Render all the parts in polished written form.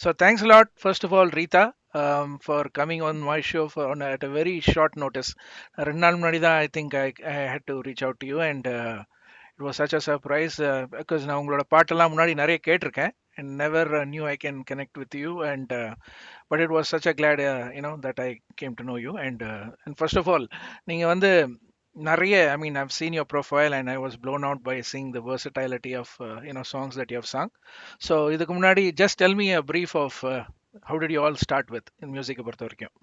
So thanks a lot, first of all, Rita, for coming on my show at a very short notice. 2 நாள் முன்னாடி தான் I think I had to reach out to you, and it was such a surprise because நான் உங்களோட பாட்டெல்லாம் முன்னாடி நிறைய கேட்டிருக்கேன் and never knew I can connect with you, and but it was such a glad that I came to know you, and first of all, நீங்க வந்து நிறைய, I mean, I've seen your profile and I was blown out by seeing the versatility of songs that you have sung. So இதுக்கு முன்னாடி just tell me a brief of how did you all start with in music பொறுத்த வரைக்கும்.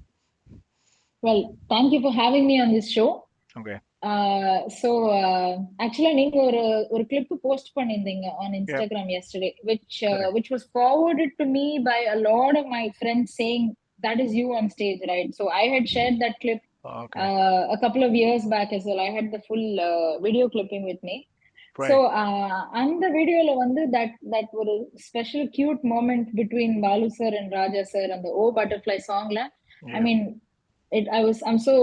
Well, thank you for having me on this show. Okay. Actually, நீங்க ஒரு clip post பண்ணிருந்தீங்க on Instagram yesterday, which was forwarded to me by a lot of my friends saying that is you on stage, right? So I had shared that clip a couple of years back as well. I had the full video clipping with me. Right. So அந்த வீடியோல வந்து that ஒரு special cute moment between Balu sir and Raja sir and the Oh Butterfly songல. I mean, I'm so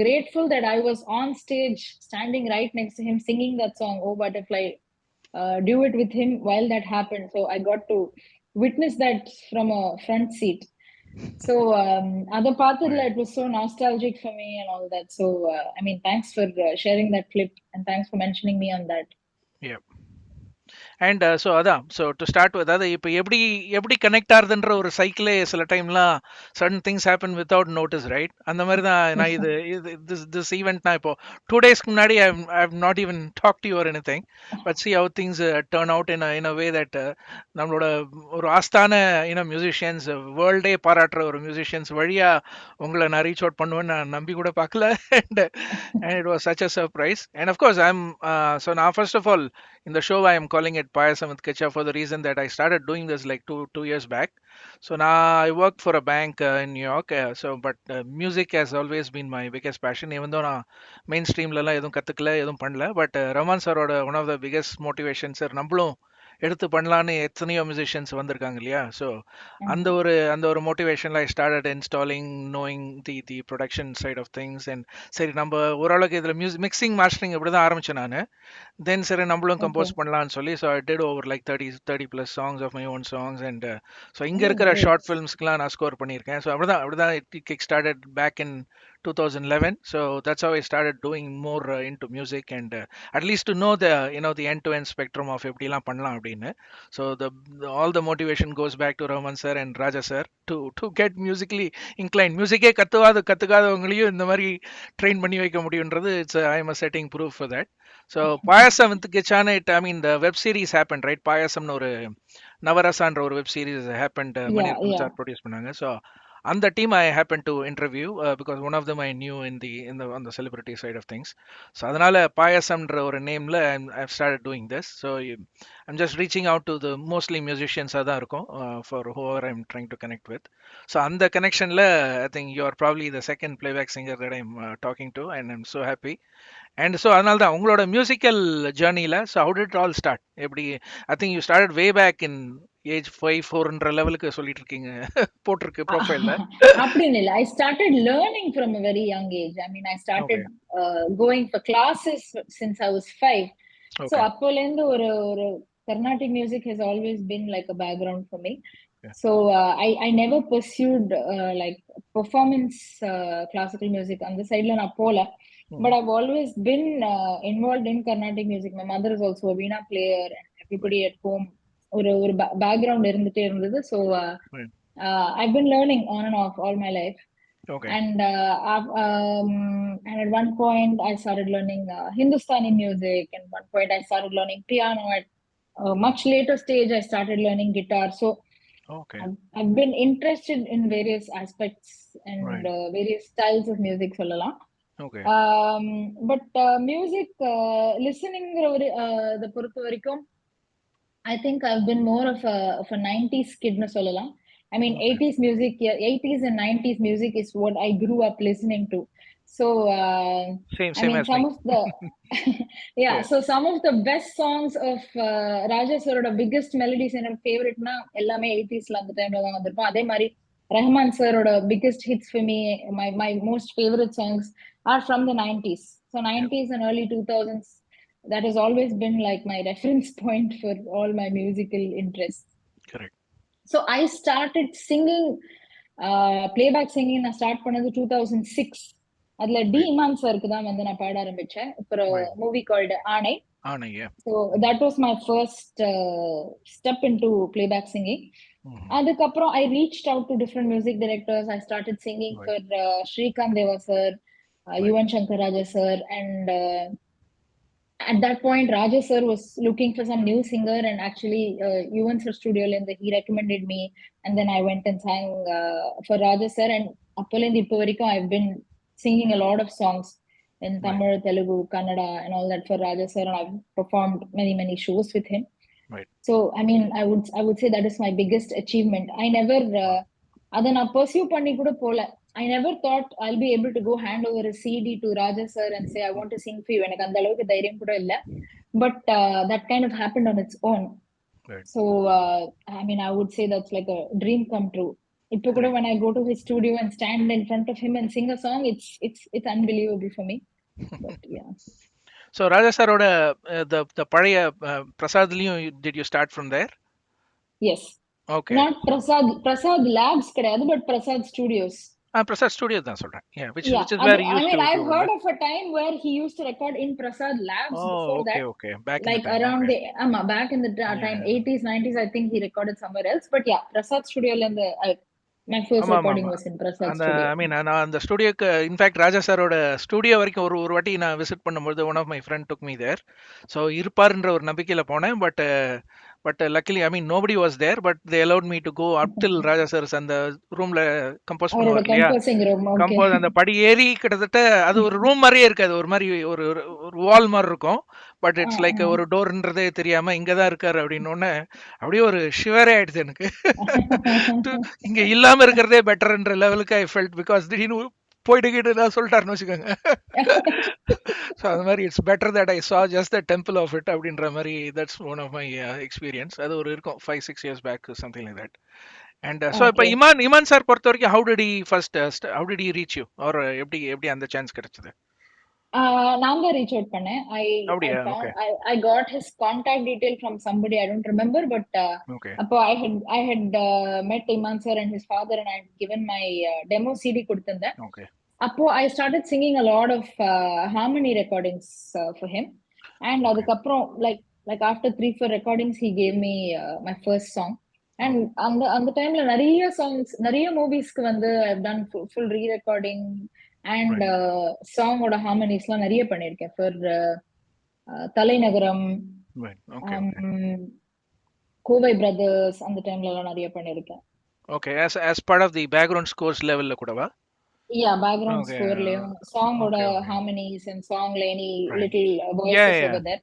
grateful that I was on stage standing right next to him singing that song Oh Butterfly, do it with him while that happened. So I got to witness that from a front seat. So other part of it was so nostalgic for me and all that. So I mean, thanks for sharing that clip and thanks for mentioning me on that. Yeah. And so to start with அது இப்போ எப்படி எப்படி connect ஆகுதுன்ற ஒரு சைக்கிளே சில டைம்லாம் sudden things happen without notice, right? அந்த மாதிரி தான் நான் திஸ் ஈவெண்ட் நான் இப்போ 2 டேஸ்க்கு முன்னாடி I not even talk to your anything, but see how things turn out in a way that நம்மளோட ஒரு ஆஸ்தான மியூசிஷியன்ஸ், வேர்ல்டே பாராட்டுற ஒரு மியூசிஷியன்ஸ் வழியா உங்களை நான் ரீச் அவுட் பண்ணுவேன்னு நான் நம்பி கூட பார்க்கல. And it was such a surprise. And of course so நான் first of all in the show I am calling it Payasam with Kitcha for the reason that I started doing this like two years back. So now I work for a bank in New York. But music has always been my biggest passion. Even though na mainstream la edum kathukla edum பண்ணல, but Raman sir oda one of the biggest motivations sir நம்மளும் எடுத்து பண்ணலான்னு எத்தனையோ musicians வந்திருக்காங்க இல்லையா? So அந்த ஒரு மோட்டிவேஷனில் I started installing, knowing the production side of things. And சரி, நம்ம ஓரளவுக்கு இதில் மிக்சிங் மாஸ்டரிங் இப்படி தான் ஆரம்பித்தேன் நான். தென் சரி நம்மளும் கம்போஸ் பண்ணலாம்னு சொல்லி, so I did over like 30+ songs of my own songs. And so இங்கே இருக்கிற ஷார்ட் ஃபிலிம்ஸ்க்குலாம் நான் ஸ்கோர் பண்ணியிருக்கேன். ஸோ அப்படிதான் it kick started back in 2011. So that's how I started doing more into music, and at least to know the end-to-end spectrum of எப்படிலாம் பண்ணலாம் அப்படின்னு. So all the motivation goes back to Raman sir and Raja sir to get musically inclined. மியூசிக்கே கத்துக்காதவங்களையும் இந்த மாதிரி train பண்ணி வைக்க முடியுன்றது I am a setting proof for that. So Payasam with Kitcha, I mean the web series happened, right? Payasam ஒரு நவரசான்ற ஒரு web series happened, Mani Ratnam sir produce பண்ணாங்க. So on the team I happened to interview because one of them I knew on the celebrity side of things. So அதனால பாயாசம்ன்ற ஒரு நேம்ல I've started doing this. So I'm just reaching out to the mostly musicians தான் இருக்கும் for whoever I'm trying to connect with. So அந்த கனெக்ஷன்ல I think you are probably the second playback singer that I'm talking to, and I'm so happy. And so அதனால தான் உங்களோட musical ஜேர்னியில், so how did all start? எப்படி? I think you started way back in age 5-4ன்ற லெவலுக்கு சொல்லிட்டு இருக்கீங்க போட்டிருக்கு ப்ரொஃபைல்ல. அப்படின்னு இல்லை, I started learning from a very young age. I mean I started going for classes since I was 5. So அப்போலேருந்து ஒரு Carnatic music has always been like a background for me. So I never pursued like performance classical music. On the side நான் போல, but I've always been involved in Carnatic music. My mother is also a veena player, and everybody at home ஒரு background இருந்துட்டே இருந்தது. So I've been learning on and off all my life. Okay. And at one point I started learning Hindustani music, and at one point I started learning piano. At a much later stage I started learning guitar. So okay, I've been interested in various aspects and various styles of music சொல்லலாம். Okay. But music listening the பொறுத்த வரைக்கும் I think I've been more of a 90s kid னு சொல்லலாம். I mean, 80s music, 80s and 90s music is what I grew up listening to. So, same I mean, as some me. of the, so some of the best songs of Raja sir biggest melodies and favorite na எல்லாமே 80sல அந்த டைம்ல தான் வந்திருக்கும். அதே மாதிரி Rahman sir biggest hits for me, my most favorite songs are from the 90s. So 90s and early 2000s, that has always been like my reference point for all my musical interests. Correct. So I started singing playback singing. I started பண்ணது 2006. அதுல D Right. Imman சருக்கு தான் வந்து நான் பாட ஆரம்பிச்சேன் for a Right. movie called ஆணை. Yeah. So that was my first step into playback singing. அதுக்கப்புறம் I reached out to different music directors. I started singing Right. for Srikanth Deva sir, Right. Yuvan Shankar Raja sir, and at that point Raja sir was looking for some new singer, and actually Yuvan sir studio he recommended me, and then I went and sang for Raja sir, and appalindi ipo varaikum I've been singing a lot of songs in Right. Tamil, Telugu, Kannada, and all that for Raja sir, and I've performed many shows with him. Right. So I mean, I would say that is my biggest achievement. I never அதை நான் pursue பண்ணி கூட போல. I never thought I'll be able to go hand over a CD to Raja sir and say I want to sing for you. எனக்கு அந்த அளவுக்கு தைரியம் கூட இல்ல. But that kind of happened on its own. Right. So I mean, I would say that's like a dream come true. இப்போ கூட Right. when I go to his studio and stand in front of him and sing a song, it's unbelievable for me. But yeah. So Raja saroda the பழைய பிரசாத்லயும் did you start from there? Yes. Okay. Not Prasad Labs கிடையாது, but Prasad Studios. Prasad Studio தான் சொல்றேன். Yeah, which Yeah, is where you I used mean, to I've do heard it. of a time where he used to record in Prasad Labs. Oh, Before okay, that, okay. Back in the like time. around Okay. back in the time, Yeah. 80s, 90s, I think he recorded somewhere else. But yeah, Prasad Studio my first ஆமா ஆமா recording ஆமா was in Prasad அந்த Studio. ஐ மீன் நான் அந்த ஸ்டுடியோக்கு in fact ராஜா சாரோட studio வரைக்கும் ஒரு ஒரு வாட்டி நான் விசிட் பண்ணும்போது one of my friend took me there. So இருப்பாருன்ற ஒரு நம்பிக்கையில் போனேன். But luckily I mean nobody was there. But they allowed me to go up till Raja sir's அந்த ரூம்ல கம்போஸ் அவரோட பண்ணுவார் இல்லையா? composing room, okay. கம்போஸ் அந்த படி ஏறி கிட்டத்தட்ட அது ஒரு ரூம் மாதிரியே இருக்காது. ஒரு மாதிரி ஒரு ஒரு வால் மாதிரி இருக்கும். பட் இட்ஸ் லைக் ஒரு டோர்ன்றதே தெரியாம இங்கதான் இருக்காரு அப்படின்னு அப்படியே ஒரு ஷிவரே ஆயிடுச்சு எனக்கு. இங்க இல்லாம இருக்கிறதே பெட்டர்ன்ற லெவலுக்கு ஐ ஃபெல்ட். பிகாஸ் திடீர்னு போயிட்டு நான் சொல்லிட்டாருன்னு வச்சுக்கோங்க. ஸோ அது மாதிரி it's better that I saw just the temple of it அப்படின்ற மாதிரி. That's one of my experience. அது ஒரு இருக்கும் 5-6 years back something like that. And so இப்போ Okay. இமான் சார் பொறுத்த வரைக்கும் how did he first how did he reach you or எப்படி எப்படி அந்த சான்ஸ் கிடைச்சது? நான் தான் ரீச் அவுட் பண்ணேன். I அப்படியா? found okay I got his contact detail from somebody, I don't remember, but okay அப்போ I had met Imman sir and his father, and I had given my demo CD கொடுத்திருந்தேன். Okay அப்போ I started singing a lot of harmony recordings for him, and okay அதுக்கப்புறம் like after 3-4 recordings he gave me my first song. And அந்த டைம்ல நிறைய songs, நிறைய மூவிஸ்க்கு வந்து I've done full re-recording and right சாங்கோட ஹார்மனிஸ்லாம் நிறைய பண்ணியிருக்கேன் ஃபார் தலைநகரம், right okay okay Kovai brothers, அந்த டைம்ல எல்லாம் நிறைய பண்ணியிருக்கேன். Okay as part of the background scores லெவல்ல கூடவா? Yeah, பேக்ரவுண்ட் ஓகே ஸ்கோர்லயும் சாங்கோட ஓகே ஓகே ஹார்மனிஸ் அண்ட் சாங்ல any right little yeah voices yeah over there.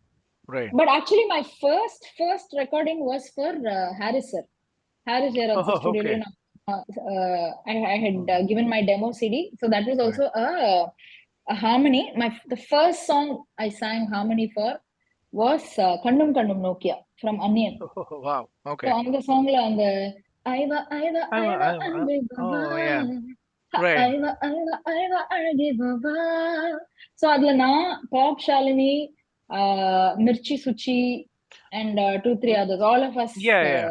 Right. But actually my first recording was for Harris sir. Harris Jeychandran studio. Okay I had given my demo CD, so that was also a harmony. The first song I sang harmony for was Kannum Kannum Nokia from Onion. Wow So okay on the songல அந்த ஐவா ஐவா ஐவா அன்பே ஓ Baba, yeah right ஐவா ஐவா ஐவா அழகே Baba. So அதுல நான் pop Shalini, Mirchi Suchi, and 2-3 others, all of us yeah yeah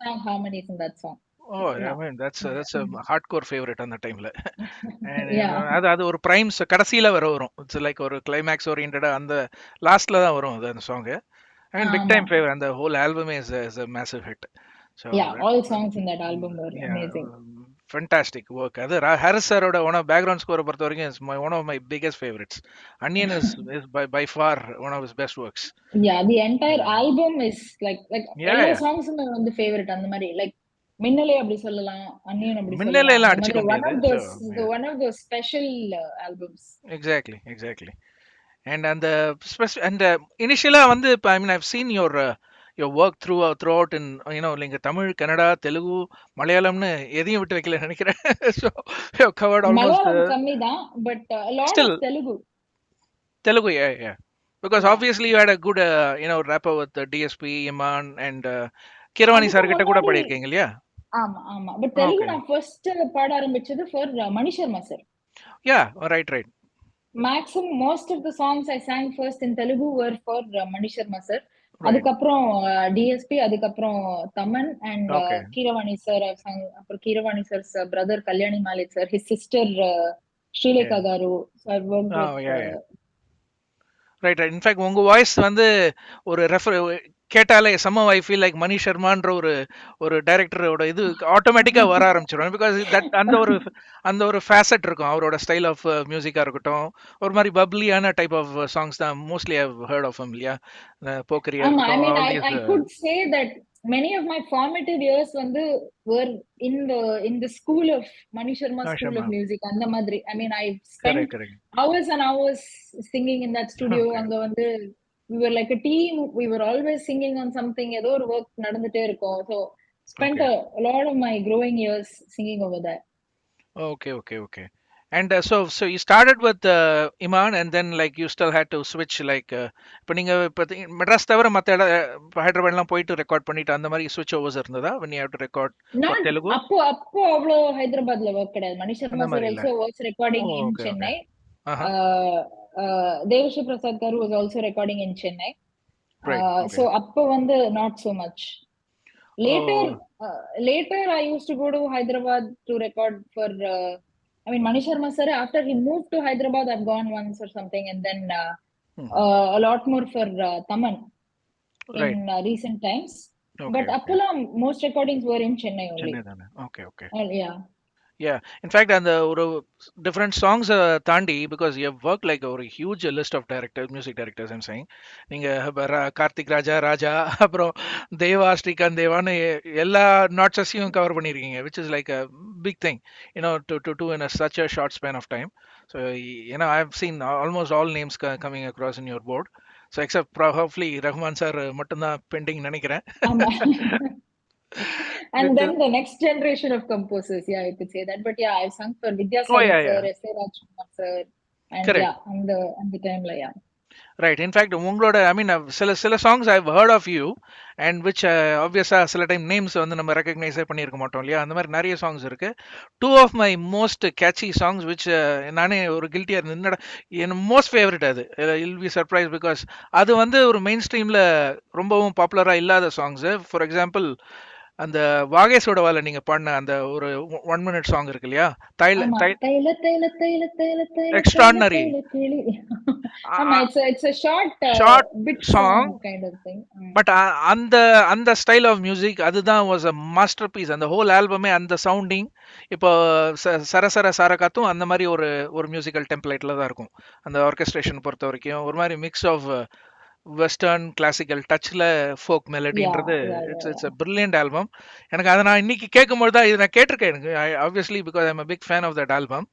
sang harmonies in that song. Oh So I yeah. Mean that's a hardcore favorite அந்த டைம்ல. Yeah. அது ஒரு பிரைம்ஸ் கடைசியில வரும். இட்ஸ் லைக் ஒரு கிளைமேக்ஸ் ஓரியன்டா அந்த லாஸ்ட்ல தான் வரும் அது அந்த சாங். ஐ மீன் பிக் ஆமா. Time favour. அந்த whole album is a massive hit. So Yeah, all songs in that album were yeah, amazing. fantastic work. அது ஹாரிஸ் சாரோட ஒன் ஆஃப் பேக்ரவுண்ட் ஸ்கோரை பொறுத்த வரைக்கும் is one of my biggest favourites. Anniyan is by far one of his best works. Yeah, the entire album is like Yeah, எல்லா yeah. சாங்ஸுமே வந்து favourite. அந்த மாதிரி like Minnale அப்படி சொல்லலாம், அன்னியன் அப்படி மின்னல சொல்லலாம். எல்லாம் அந்த அடிச்சுக்க மாதிரி முடியாது. So one of those special albums. exactly. And and initially வந்து இப்போ I mean I've seen your work throughout in நீங்க தமிழ், கன்னடா, தெலுங்கு, மலையாளம்னு எதையும் விட்டு வைக்கல நினைக்கிறேன். So you have covered almost Malayalam கம்மி தான், but a lot still of Telugu. Telugu, yeah. Because Yeah. obviously you had a good rapper with DSP, Imman and Keeravani sir அதுக்கு கிட்ட கூட முன்னாடி படியிருக்கீங்க இல்லையா? ஆமா பட் தெலுங்கு Okay. நான் ஃபர்ஸ்ட் பாட ஆரம்பிச்சது for Mani Sharma sir. Yeah, right. Maximum most of the songs I sang first in Telugu were for Mani Sharma sir. Right. அதுக்கப்புறம் டிஎஸ்பி, அதுக்கப்புறம் Thaman and Okay. Keeravani sir அப்புறம் Keeravani sir's brother Kalyani Malik sir, his sister Yeah. Srilekha garu. So I worked with Oh, yeah, yeah. Right, right. In fact உங்க voice வந்து ஒரு கேட்டாலே சம்மவ் I feel like மணி சர்மான்ற ஒரு ஒரு டைரக்டரோட இது ஆட்டோமேட்டிக்கா வர ஆரம்பிச்சிடும். பிகாஸ் தட் அந்த ஒரு ஃபேசட் இருக்கும் அவரோட ஸ்டைல் ஆஃப் மியூசிக்கா இருக்கட்டும். ஒரு மாதிரி பப்ளியான டைப் ஆஃப் சாங்ஸ் தான் மோஸ்ட்லி ஐ ஹர்ட் ஆஃப் இல்லையா? போக்கரியா ஆமா, ஐ இருக்கட்டும், மீன் all I these. I could say that many of my formative years வந்து were in the school of Mani Sharma school of Sharma. music. அந்த மாதிரி, I mean, I spent correct, correct. hours and hours singing in that studio. Okay. அங்க வந்து we were like a team, we were always singing on something, ஏதோ ஒரு work நடந்துட்டே இருக்கும். So spent okay. a lot of my growing years singing over there. Okay, okay, okay. And so you started with Iman, and then like you still had to switch like இப்போ நீங்க இப்போ மெட்ராஸ் தவிர மற்ற ஹைதராபாத்லாம் போயிட்டு record பண்ணிட்டு அந்த மாதிரி switch overs இருந்ததா when you have to record for Not Telugu? அப்போ அவ்வளோ ஹைதராபாத்ல ஒர்க் கிடையாது. மணி அந்த சர்மா சார் மாதிரி இல்ல. Also was oh, recording in okay, okay. Chennai. Aha. Devi Sri Prasad garu was also recording in Chennai. Right, So okay. அப்போ வந்து not so much. Later, oh. later I used to go to Hyderabad to record for. I mean, Mani Sharma sir. After he moved to Hyderabad, I've gone once or something, and then a lot more for Thaman in right. recent times. Okay, But okay. Apollo, most recordings were in Chennai only. Chennai தானே. Okay, okay. Yeah. Yeah, in fact அந்த ஒரு different songs தாண்டி because you work like ஒரு huge list of director music directors I'm saying. நீங்க கார்த்திக் ராஜா அப்புறம் தேவா ஸ்ரீகாந்த் தேவான்னு எல்லா நாட்ஸஸையும் கவர் பண்ணியிருக்கீங்க, which is like a big thing to in such a short span of time. So I have seen almost all names coming across in your board. So except hopefully Rahman sir மட்டும்தான் pending நினைக்கிறேன். ஆமா. And With then the next generation of composers, yeah, I could say that. But yeah, I've sung for oh, Vidyasagar yeah, sir, yeah, S.A. Rajkumar sir, and correct. yeah, on the time, like, yeah. Right. In fact உங்களோட I mean சில சில songs I heard of you and which ஆப்வியஸா சில time names வந்து நம்ம ரெக்கக்னைஸே பண்ணியிருக்க மாட்டோம் இல்லையா? அந்த மாதிரி நிறைய சாங்ஸ் இருக்கு. Two of my most catchy songs which நானே ஒரு கில்ட்டியா இருந்தது, என்னடா என் மோஸ்ட் ஃபேவரட் அது. இல் பி சர்ப்ரைஸ் பிகாஸ் அது வந்து ஒரு மெயின் ஸ்ட்ரீம்ல ரொம்பவும் பாப்புலரா இல்லாத சாங்ஸ். ஃபார் எக்ஸாம்பிள், அந்த வாகேஷோட வால நீங்க பாடின அந்த ஒரு 1 minute சாங் இருக்கு இல்லையா? தைல ஆமா, தை தைல தைல தைல தைல தைல தைல எக்ஸ்ட்ரானரி தைல கிளி. ஆமா, it's a short short bit song song. kind of thing. But அந்த அந்த ஸ்டைல் ஆஃப் மியூசிக் அதுதான் வாஸ் அ மாஸ்டர் பீஸ். அந்த ஹோல் ஆல்பமே அந்த சவுண்டிங். இப்போ சரசர சாரகாத்தும் அந்த மாதிரி ஒரு ஒரு மியூசிக்கல் டெம்ப்ளேட்ல தான் இருக்கும். அந்த ஆர்கெஸ்ட்ரேஷன் பொறுத்த வரைக்கும் ஒரு மாதிரி மிக்ஸ் ஆஃப் வெஸ்டர்ன் கிளாசிக்கல் டச்ல ஃபோக் Yeah, மெலடின்றது. yeah, it's yeah, it's yeah. A brilliant album. எனக்கு அதை நான் இன்னைக்கு கேட்கும்போது தான் இது நான் கேட்டிருக்கேன். எனக்கு obviously because I'm a big fan of that album.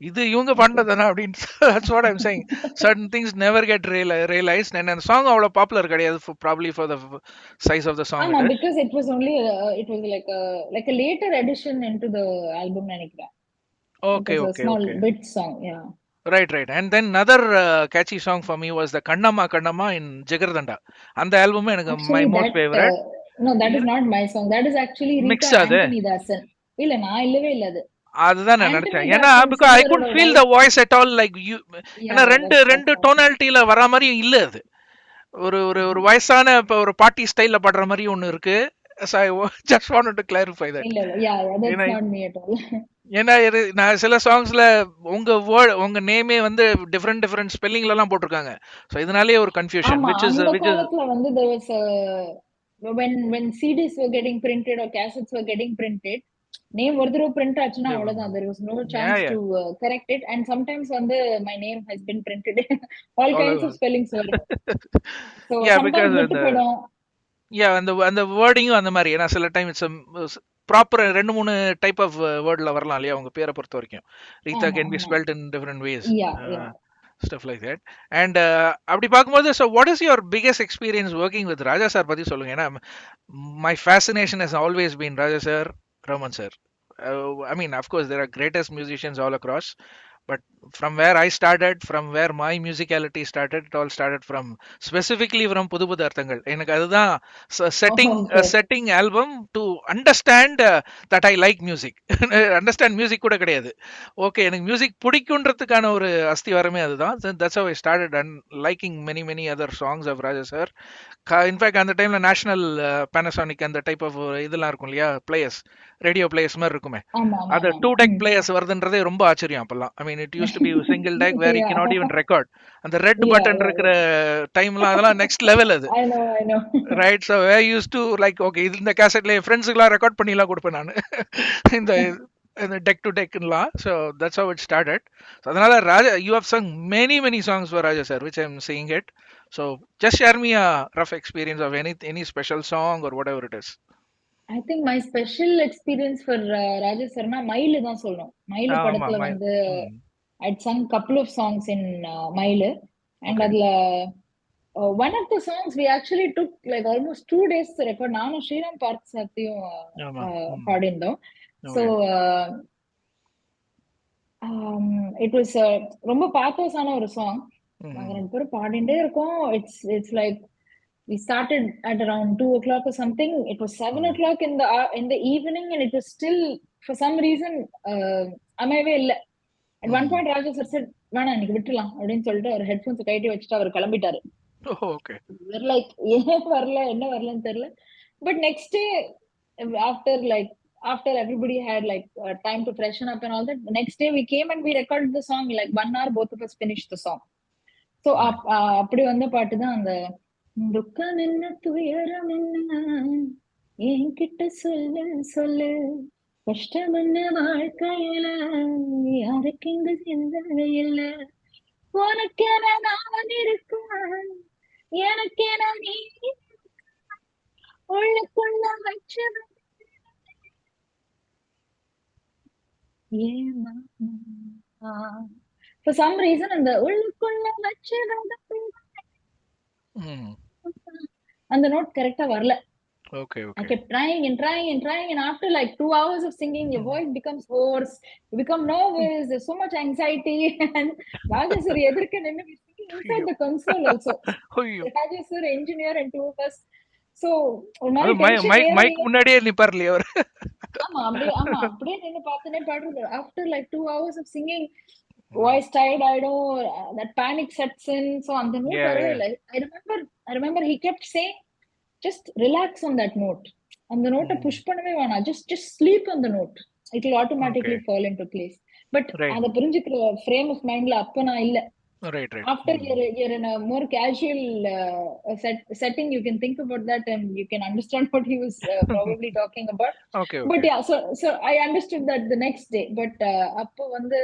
இது இவங்க Okay. பண்ணதானா அப்படின்னு. That's what I'm saying. Certain things never get realised. And அந்த சாங் அவ்வளோ பாப்புலர் கிடையாது, probably for the size of the song ஆமா, it is. because it was like a later addition into the album நினைக்கிறேன். It okay, was a okay, small okay. bit song, yeah. Right, right. And then another catchy song for me was the Kannamma Kannamma in jigarthanda. அந்த ஆல்பமே எனக்கு my Actually, most favourite. no, that is not my song. That is actually Rita mix அது. Anthony Dasan. இல்ல, நான் இல்லவே இல்ல அது. அதுதான் நான் Anthony நினைச்சேன். ஏன்னா Dasan பிகாஸ் ஐ சிங்கரோட good feel the voice. Voice at all like you. ஏன்னா Yeah, ரெண்டு that's ரெண்டு awesome. டோனாலிட்டியில வர மாதிரியும் இல்ல அது. ஒரு ஒரு ஒரு வயசான இப்போ ஒரு பார்ட்டி ஸ்டைல்ல பாடுற மாதிரி ஒன்று இருக்கு. So I just wanted to clarify that. இல்ல, yeah, yeah, that's ஏன்னா not me at all. ஏன்னா நான் சில சாங்ஸ்ல உங்க உங்க நேமே வந்து டிஃப்ரெண்ட் டிஃப்ரெண்ட் ஸ்பெல்லிங்ல எல்லாம் போட்டிருக்காங்க. ஸோ இதனாலேயே ஒரு கன்ஃபியூஷன் ஆமா, விச் இஸ் அந்த விச் இஸ் காலத்துல வந்து there was a when CDs were getting printed or cassettes were getting printed, name ஒரு தடவை print ஆச்சுன்னா அவ்வளவுதான். There was no yeah chance yeah to correct it, and sometimes வந்து my name has been printed. All all kinds of over. spellings வரும். So yeah sometimes because விட்டு அந்த போயிடும். யா அந்த அந்த வேர்டிங்கும் அந்த மாதிரி. ஏன்னா சில time it's proper 2 3 type of வேர்ட்ல வரலாம் இல்லையா உங்க பேரை பொறுத்த வரைக்கும். ரீதா ஆமா, கேன் பி ஆமா. Spelt in different ways. Yeah, yeah. Stuff like that. And அப்படி பார்க்கும்போது so what is your biggest experience working with Raja sir பத்தி சொல்லுங்க. ஏன்னா my fascination has always been Raja sir, Raman sir. I mean, of course, there are greatest musicians all across, But from where I started, from where my musicality started, it all started from specifically from புது புது அர்த்தங்கள். எனக்கு அதுதான் Okay. setting album to understand that I like music. Understand music கூட கிடையாது. Okay, எனக்கு music பிடிக்குன்றதுக்கான ஒரு அஸ்திவாரமே அதுதான். That's how I started and liking many other songs of Raja sir. In fact அந்த டைம்ல நேஷனல் பேனசானிக் அந்த டைப் ஆஃப் இதெல்லாம் இருக்கும் இல்லையா, பிளேயர்ஸ், ரேடியோ பிளேயர்ஸ் மாதிரி இருக்குமே, ஆமா ஆமா அது ஆமா டூ ஆமா. டெக் பிளேயர்ஸ் வருதுன்றதே ரொம்ப ஆச்சரியம் அப்பெல்லாம். I mean it use to be single deck where you Yeah. Not even record. அந்த ரெட் Yeah, பட்டன் yeah, இருக்கிற yeah. டைம்லாம் அதெல்லாம் நெக்ஸ்ட் லெவல் அது. I know. Right, so I use to like okay, இது இந்த கேசட்ல என் ஃப்ரெண்ட்ஸுக்கெல்லாம் ரெக்கார்ட் பண்ணிலாம் கொடுப்பேன் நான். இந்த இந்த டெக் டு டெக்லாம். So that's how it started. அதனால Raja, you have sung many songs for Raja sir which I am seeing it. So just share me a rough experience of any special song or whatever it is. I think my special experience for Raja Sarna, Mailu தான் சொல்லணும். மயிலு ஆமா, படத்துல my. வந்து ம். I'd sung couple of songs in மயிலு. And okay. அதுல one of the songs we actually took like almost 2 days to record. நானும் ஸ்ரீராம் பார்த் சாத்தியும் ஆமா. ம். பாடியிருந்தோம். So okay. it was ரொம்ப பாத்தோஸான ஒரு சாங். நாங்க ம். 2 பேரும் பாடிட்டே இருக்கோம். It's like we started at around 2 o'clock or something. It was 7 o'clock in the evening, and it was still for some reason அமையவே இல்ல. At one point Raja sir said, வேணாம் இன்னைக்கு விட்டுலாம் அப்படின்னு சொல்லிட்டு அவர் ஹெட்ஃபோன்ஸ் கைட்டி வச்சுட்டு அவர் கிளம்பிட்டாரு. ஓகே. லைக் ஏன் வரல என்ன வரலன்னு தெரியல. But next day after like after everybody had like time to freshen up and all that, the next day we came and we recorded the song like 1 hour. Both of us finished the song. So அப்படி வந்த பாட்டு தான் அந்த துக்கம் என்ன துயரம் என்ன என்கிட்ட சொல்லு சொல்லு கஷ்டம் என்ன வாழ்க்கையில யாருக்கு இங்க சிந்தனை இல்ல உனக்கென நான் இருக்கேன் எனக்கென நீ உள்ளுக்குள்ள வச்சது ஏமா for some reason அந்த உள்ளுக்குள்ள வச்சது அந்த நோட் கரெக்டா வரல. Okay. I kept trying and after like 2 hours of singing, your voice becomes hoarse, you become nervous, there's so much anxiety. And Raja sir எதிர்க்க நின்னு singing inside the console also. Raja sir, engineer, and two of us. So ஒரு மாதிரி tension mic முன்னாடியே நிப்பார் இல்லையா அவர்? ஆமா அப்படியே நின்னு பார்த்துனே பாடுறது. After like 2 hours of singing, voice tired ஆயிடும், that panic sets in. So அந்த நோட் வரவே இல்லை. I remember he kept saying, just relax on that note. அந்த நோட்டை புஷ் பண்ணவே வேணாம், just sleep on the note, it will automatically fall into place. But அத புரிஞ்சுக்கிற frame of mindல அப்ப நான் இல்ல. After you're in a more casual setting, you can think about that and you can understand what he was probably talking about. Okay. But yeah, so I understood that the next day. But அப்போ வந்து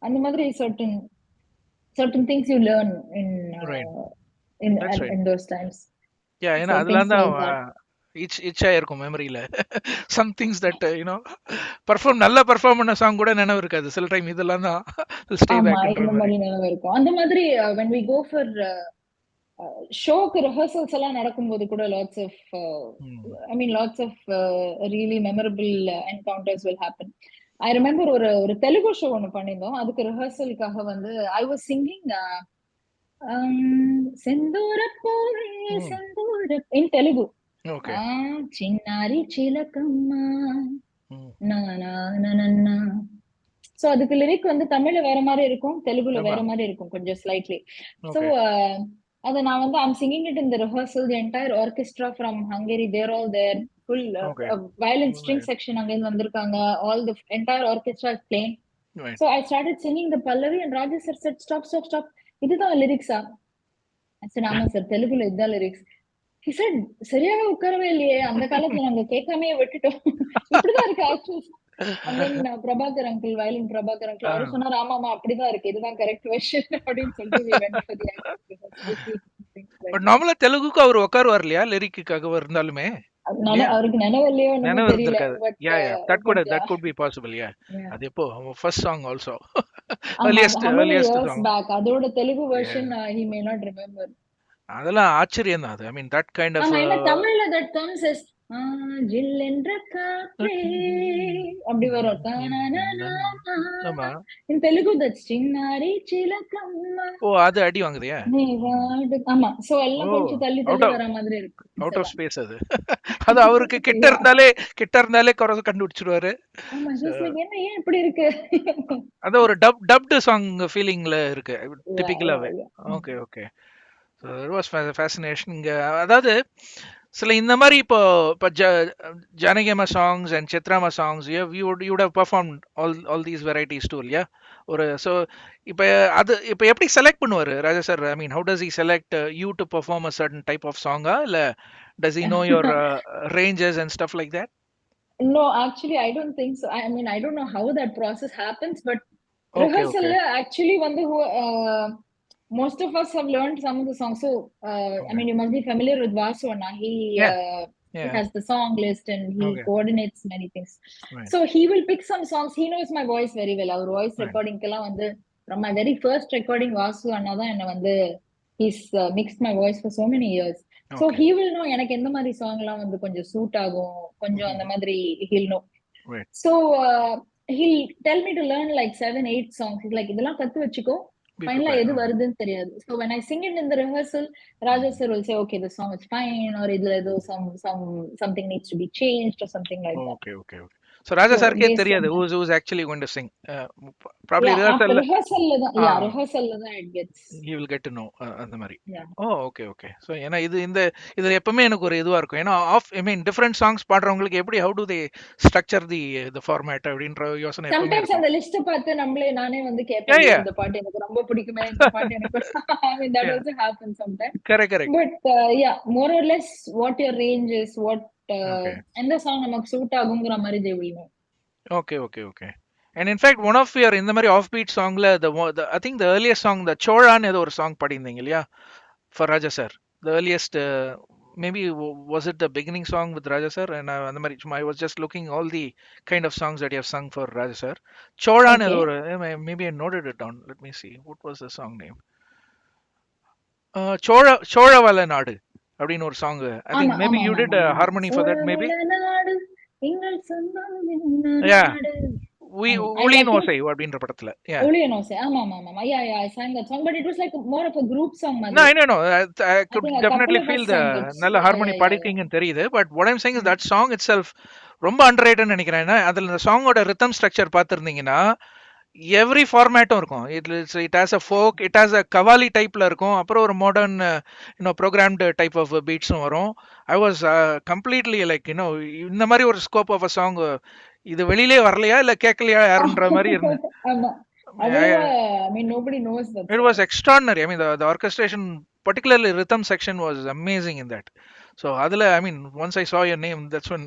அந்த மாதிரி certain things you learn in those times. ஏன்னா அதெல்லாம் தான் இச் ஆயிருக்கும் மெமரியில. Some things that நல்லா பெர்ஃபார்ம் பண்ண சாங் கூட நினைவு இருக்காது சில டைம். இதெல்லாம் தான் ஸ்டே பேக் இந்த மாதிரி நினைவு இருக்கும். அந்த மாதிரி when we go for ஷோக்கு ரிஹர்சல்ஸ் எல்லாம் நடக்கும்போது கூட lots of really memorable encounters will happen. I remember ஒரு தெலுங்கு ஷோ ஒன்னு பண்ணிருந்தோம். அதுக்கு ரிஹர்சலுக்காக வந்து I was singing செந்தூர பூவே செந்தூர in Telugu. చిన్నారి చిలకమ్మ நானா. சோ அதுக்கு லிரிக் வந்து தமிழ்ல வேற மாதிரி இருக்கும், தெலுங்குல வேற மாதிரி இருக்கும் கொஞ்சம் ஸ்லைட்லி. சோ அத நான் வந்து I'm singing it in the rehearsal. The entire orchestra from Hungary, they're all there, full violin string section அங்க இருந்து வந்திருக்காங்க. All the entire orchestra is playing. So I started singing the Pallavi and Raja sir said, stop, இதுதான் லிரிக்ஸா? I said, ஆமா sir, தெலுங்குல இதுதான் lyrics. He said, சரியாவே உட்காரவே இல்லையே, அந்த காலத்துல நாங்க கேட்காமே விட்டுட்டோம், இப்படிதான் இருக்கு actually. And then Prabhakar uncle, violin Prabhakar uncle, அவரு சொன்னாரு, ஆமாமா அப்படிதான் இருக்கு, இதுதான் கரெக்ட் வெர்ஷன் அப்படின்னு சொல்லிட்டு we went for the actual. But நார்மலா தெலுங்குக்கு அவர் உட்காருவார் இல்லையா லிரிக்குக்காக இருந்தாலுமே? அவருக்கு நினைவு இல்லையோ நினைவு தெரியல. that could be possible. அது எப்போ first song also earliest song back, அதோட Telugu version he may not remember. அதெல்லாம் ஆச்சரியம் தான் அது. I mean that kind of என்ன தமிழ்ல that comes as ஜில் என்ற காற்றே அப்படி வரும். ஆமா. In Telugu, that's Chinnari Chilakamma. ஓ, அது அடி வாங்குதியா? ஆமா. சோ ஓ, எல்லாம் கொஞ்சம் தள்ளி அவுட் தள்ளி ஆஃப் வர மாதிரி இருக்கும் அவுட் ஆஃப் எல்லாம். ஸ்பேஸ் அது. அது அவருக்கு Yeah. கிட்ட இருந்தாலே குறை கண்டுபிடிச்சிடுவாரு. ஆமா. Just like என்ன ஏன் இப்படி இருக்கு? அது ஒரு டப்டு சாங் ஃபீலிங்ல இருக்கு Yeah, yeah, டிபிக்கலாவே. yeah. Okay, okay. So it was fascination. இங்கே அதாவது சில இந்த மாதிரி இப்போ Janakiamma songs and Chitrama songs you would have perform all these varieties too இல்லையா? ஒரு ஸோ இப்போ இப்போ எப்படி செலக்ட் பண்ணுவார் Raja sir? I mean, how does he select you to perform a certain type of சாங்கா, இல்லை does he know your ranges and stuff like that? No, actually, I don't think so. I mean, I don't know how that process happens, but okay, rehearsal okay, actually most of us have learned some of the songs. So, I okay. mean, you must be familiar with Vasu Anna. Yeah, He yeah. has the song list and he okay, coordinates many things. Right, So he will pick some songs. He knows my voice very well. Our voice right. recording from my very first recording, Vasu Anna da enna he's mixed my voice for so many years. So okay. he will know எனக்கு எந்த மாதிரி song எல்லாம் கொஞ்சம் suit ஆகும், கொஞ்சம் அந்த மாதிரி he'll know. Right. So he'll tell me to learn like 7-8 songs. He's like இதெல்லாம் கத்து வச்சுக்கோ, பி ஃபைனலா ப்ரிப்பேர்ட். எது வருதுன்னு தெரியாது. So when I sing it in the rehearsal, Raja sir will say, okay, the song is fine, or இதுல ஏதோ something needs to be changed or something like that. Okay, okay, okay. So Raja So சாருக்கே based on தெரியாது that, who's actually going to sing. Probably yeah, after ரிஹர்சல்ல rehearsal தான் it gets. he will get to know அந்த மாதிரி. Yeah. ஓ, okay, okay. So ஏன்னா இதுல எப்பவுமே எனக்கு ஒரு இதுவா இருக்கும். ஏன்னா ஐ மீன் டிஃப்ரெண்ட் சாங்ஸ் பாடுறவங்களுக்கு எப்படி how to they structure the format அப்படின்ற யோசனை எப்பவுமே சம்டைம்ஸ் இருக்கும். அந்த லிஸ்ட் பார்த்து நானே யா, கேட்பேன், ஐயோ யா, இந்த பாட்டு எனக்கு ரொம்ப பிடிக்குமே, இந்த பாட்டு எனக்கு I mean that yeah. also happens sometimes. Correct, correct. But yeah, more or less what your range is, what okay, எந்த சாங் நமக்கு சூட் ஆகுங்கிற மாதிரி they will know. Okay, okay, okay. And in fact one of your இந்த மாதிரி ஆஃப் beat சாங்ல I think the earliest song the சோழான்னு ஏதோ ஒரு சாங் பாடியிருந்தீங்க இல்லையா for Raja sir? The earliest maybe was it the beginning song with Raja sir? And அந்த மாதிரி I was just looking all the kind of songs that you have sung for Raja sir. Chodan ஏதோ Okay. ஒரு maybe I noted it down. Let me see. What was the song name? சோழவள நாடு அப்படின்னு ஒரு song. I think ஆமா maybe ஆமா you ஆமா did ஆமா a ஆமா. harmony for that maybe. சோழவள நாடு எங்கள் சொந்தம் என்ன Yeah. நாடு. I உளியின் think ஓசை அப்படின்ற படத்துல. Yeah. Uliyanose. ஆமா ஆமா ஆமா. Yeah, I sang that song, but it was like more of a group song No, மாதிரி. I know. I I could think a couple definitely of us feel the sang it. நல்ல Yeah, harmony yeah, yeah, yeah. பாடிருக்கீங்கன்னு தெரியுது. But what I'm saying is Mm. that song itself ரொம்ப அண்டர்ரேட்டட்னு நினைக்கிறேன். ஏன்னா அதுல இந்த சாங்கோட rhythm structure பார்த்துருந்தீங்கன்னா every ஃபார்மேட்டும் இருக்கும். It has a folk, it has a qawwali டைப்ல இருக்கும், அப்புறம் ஒரு மாடர்ன் ப்ரோக்ராம்டு டைப் ஆஃப் பீட்ஸும் வரும். ஐ வாஸ் கம்ப்ளீட்லி லைக் இந்த மாதிரி ஒரு ஸ்கோப் ஆஃப் அ சாங் இது வெளியிலே வரலையா இல்லை கேட்கலையா யாருன்ற மாதிரி இருந்தேன். ஆமா. அவ்வளவா I mean nobody knows that It song. was extraordinary. I mean, the orchestration, particularly rhythm section, was amazing in that. So, adula, I mean, once I saw your name, that's when.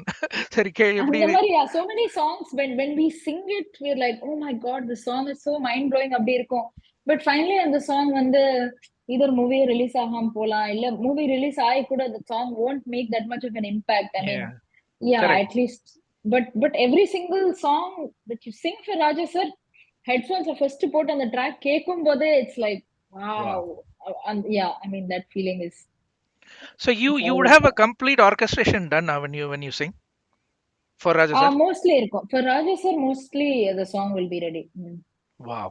சரி, எப்படி அந்த மாதிரி so many songs when we sing it we're like, oh my god, the song is so mind blowing அப்படி இருக்கும். But finally அந்த song either movie release ஆகாம போலாம், இல்ல movie release ஆகி கூட the song won't make that much of an impact. I mean, Yeah, yeah, correct. at least. But every single song that you sing for Raja sir, headphones are first put on the track, கேட்கும் போதே it's like wow. Wow. And yeah, I mean that feeling is. So you would always have a there. complete orchestration done when you sing for Raja sir? Mostly இருக்கும். For Raja sir, mostly the song will be ready. Wow.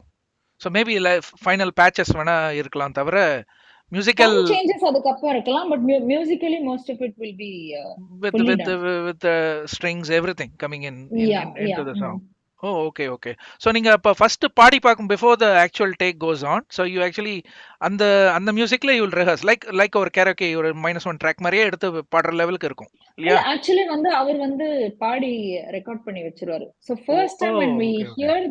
So maybe like final patches வேணா இருக்கலாம் தவிர musical Some changes அதுக்கப்புறம் இருக்கலாம், but musically most of it will be fully done. with the strings, everything coming Yeah, into yeah. the song. Oh, okay, okay. So நீங்க அப்ப first பாடி பார்க்கும் before the actual take goes on, so you actually அந்த அந்த மியூசிக்ல you will rehearse like ஒரு karaoke ஒரு -1 track மாதிரியே எடுத்து பாடுற லெவலுக்கு இருக்கும் இல்ல இல்லையா? ஆக்சுவலி அவர் பாடி ரெக்கார்ட் பண்ணி வச்சிருவாரு. So first time when we okay, okay.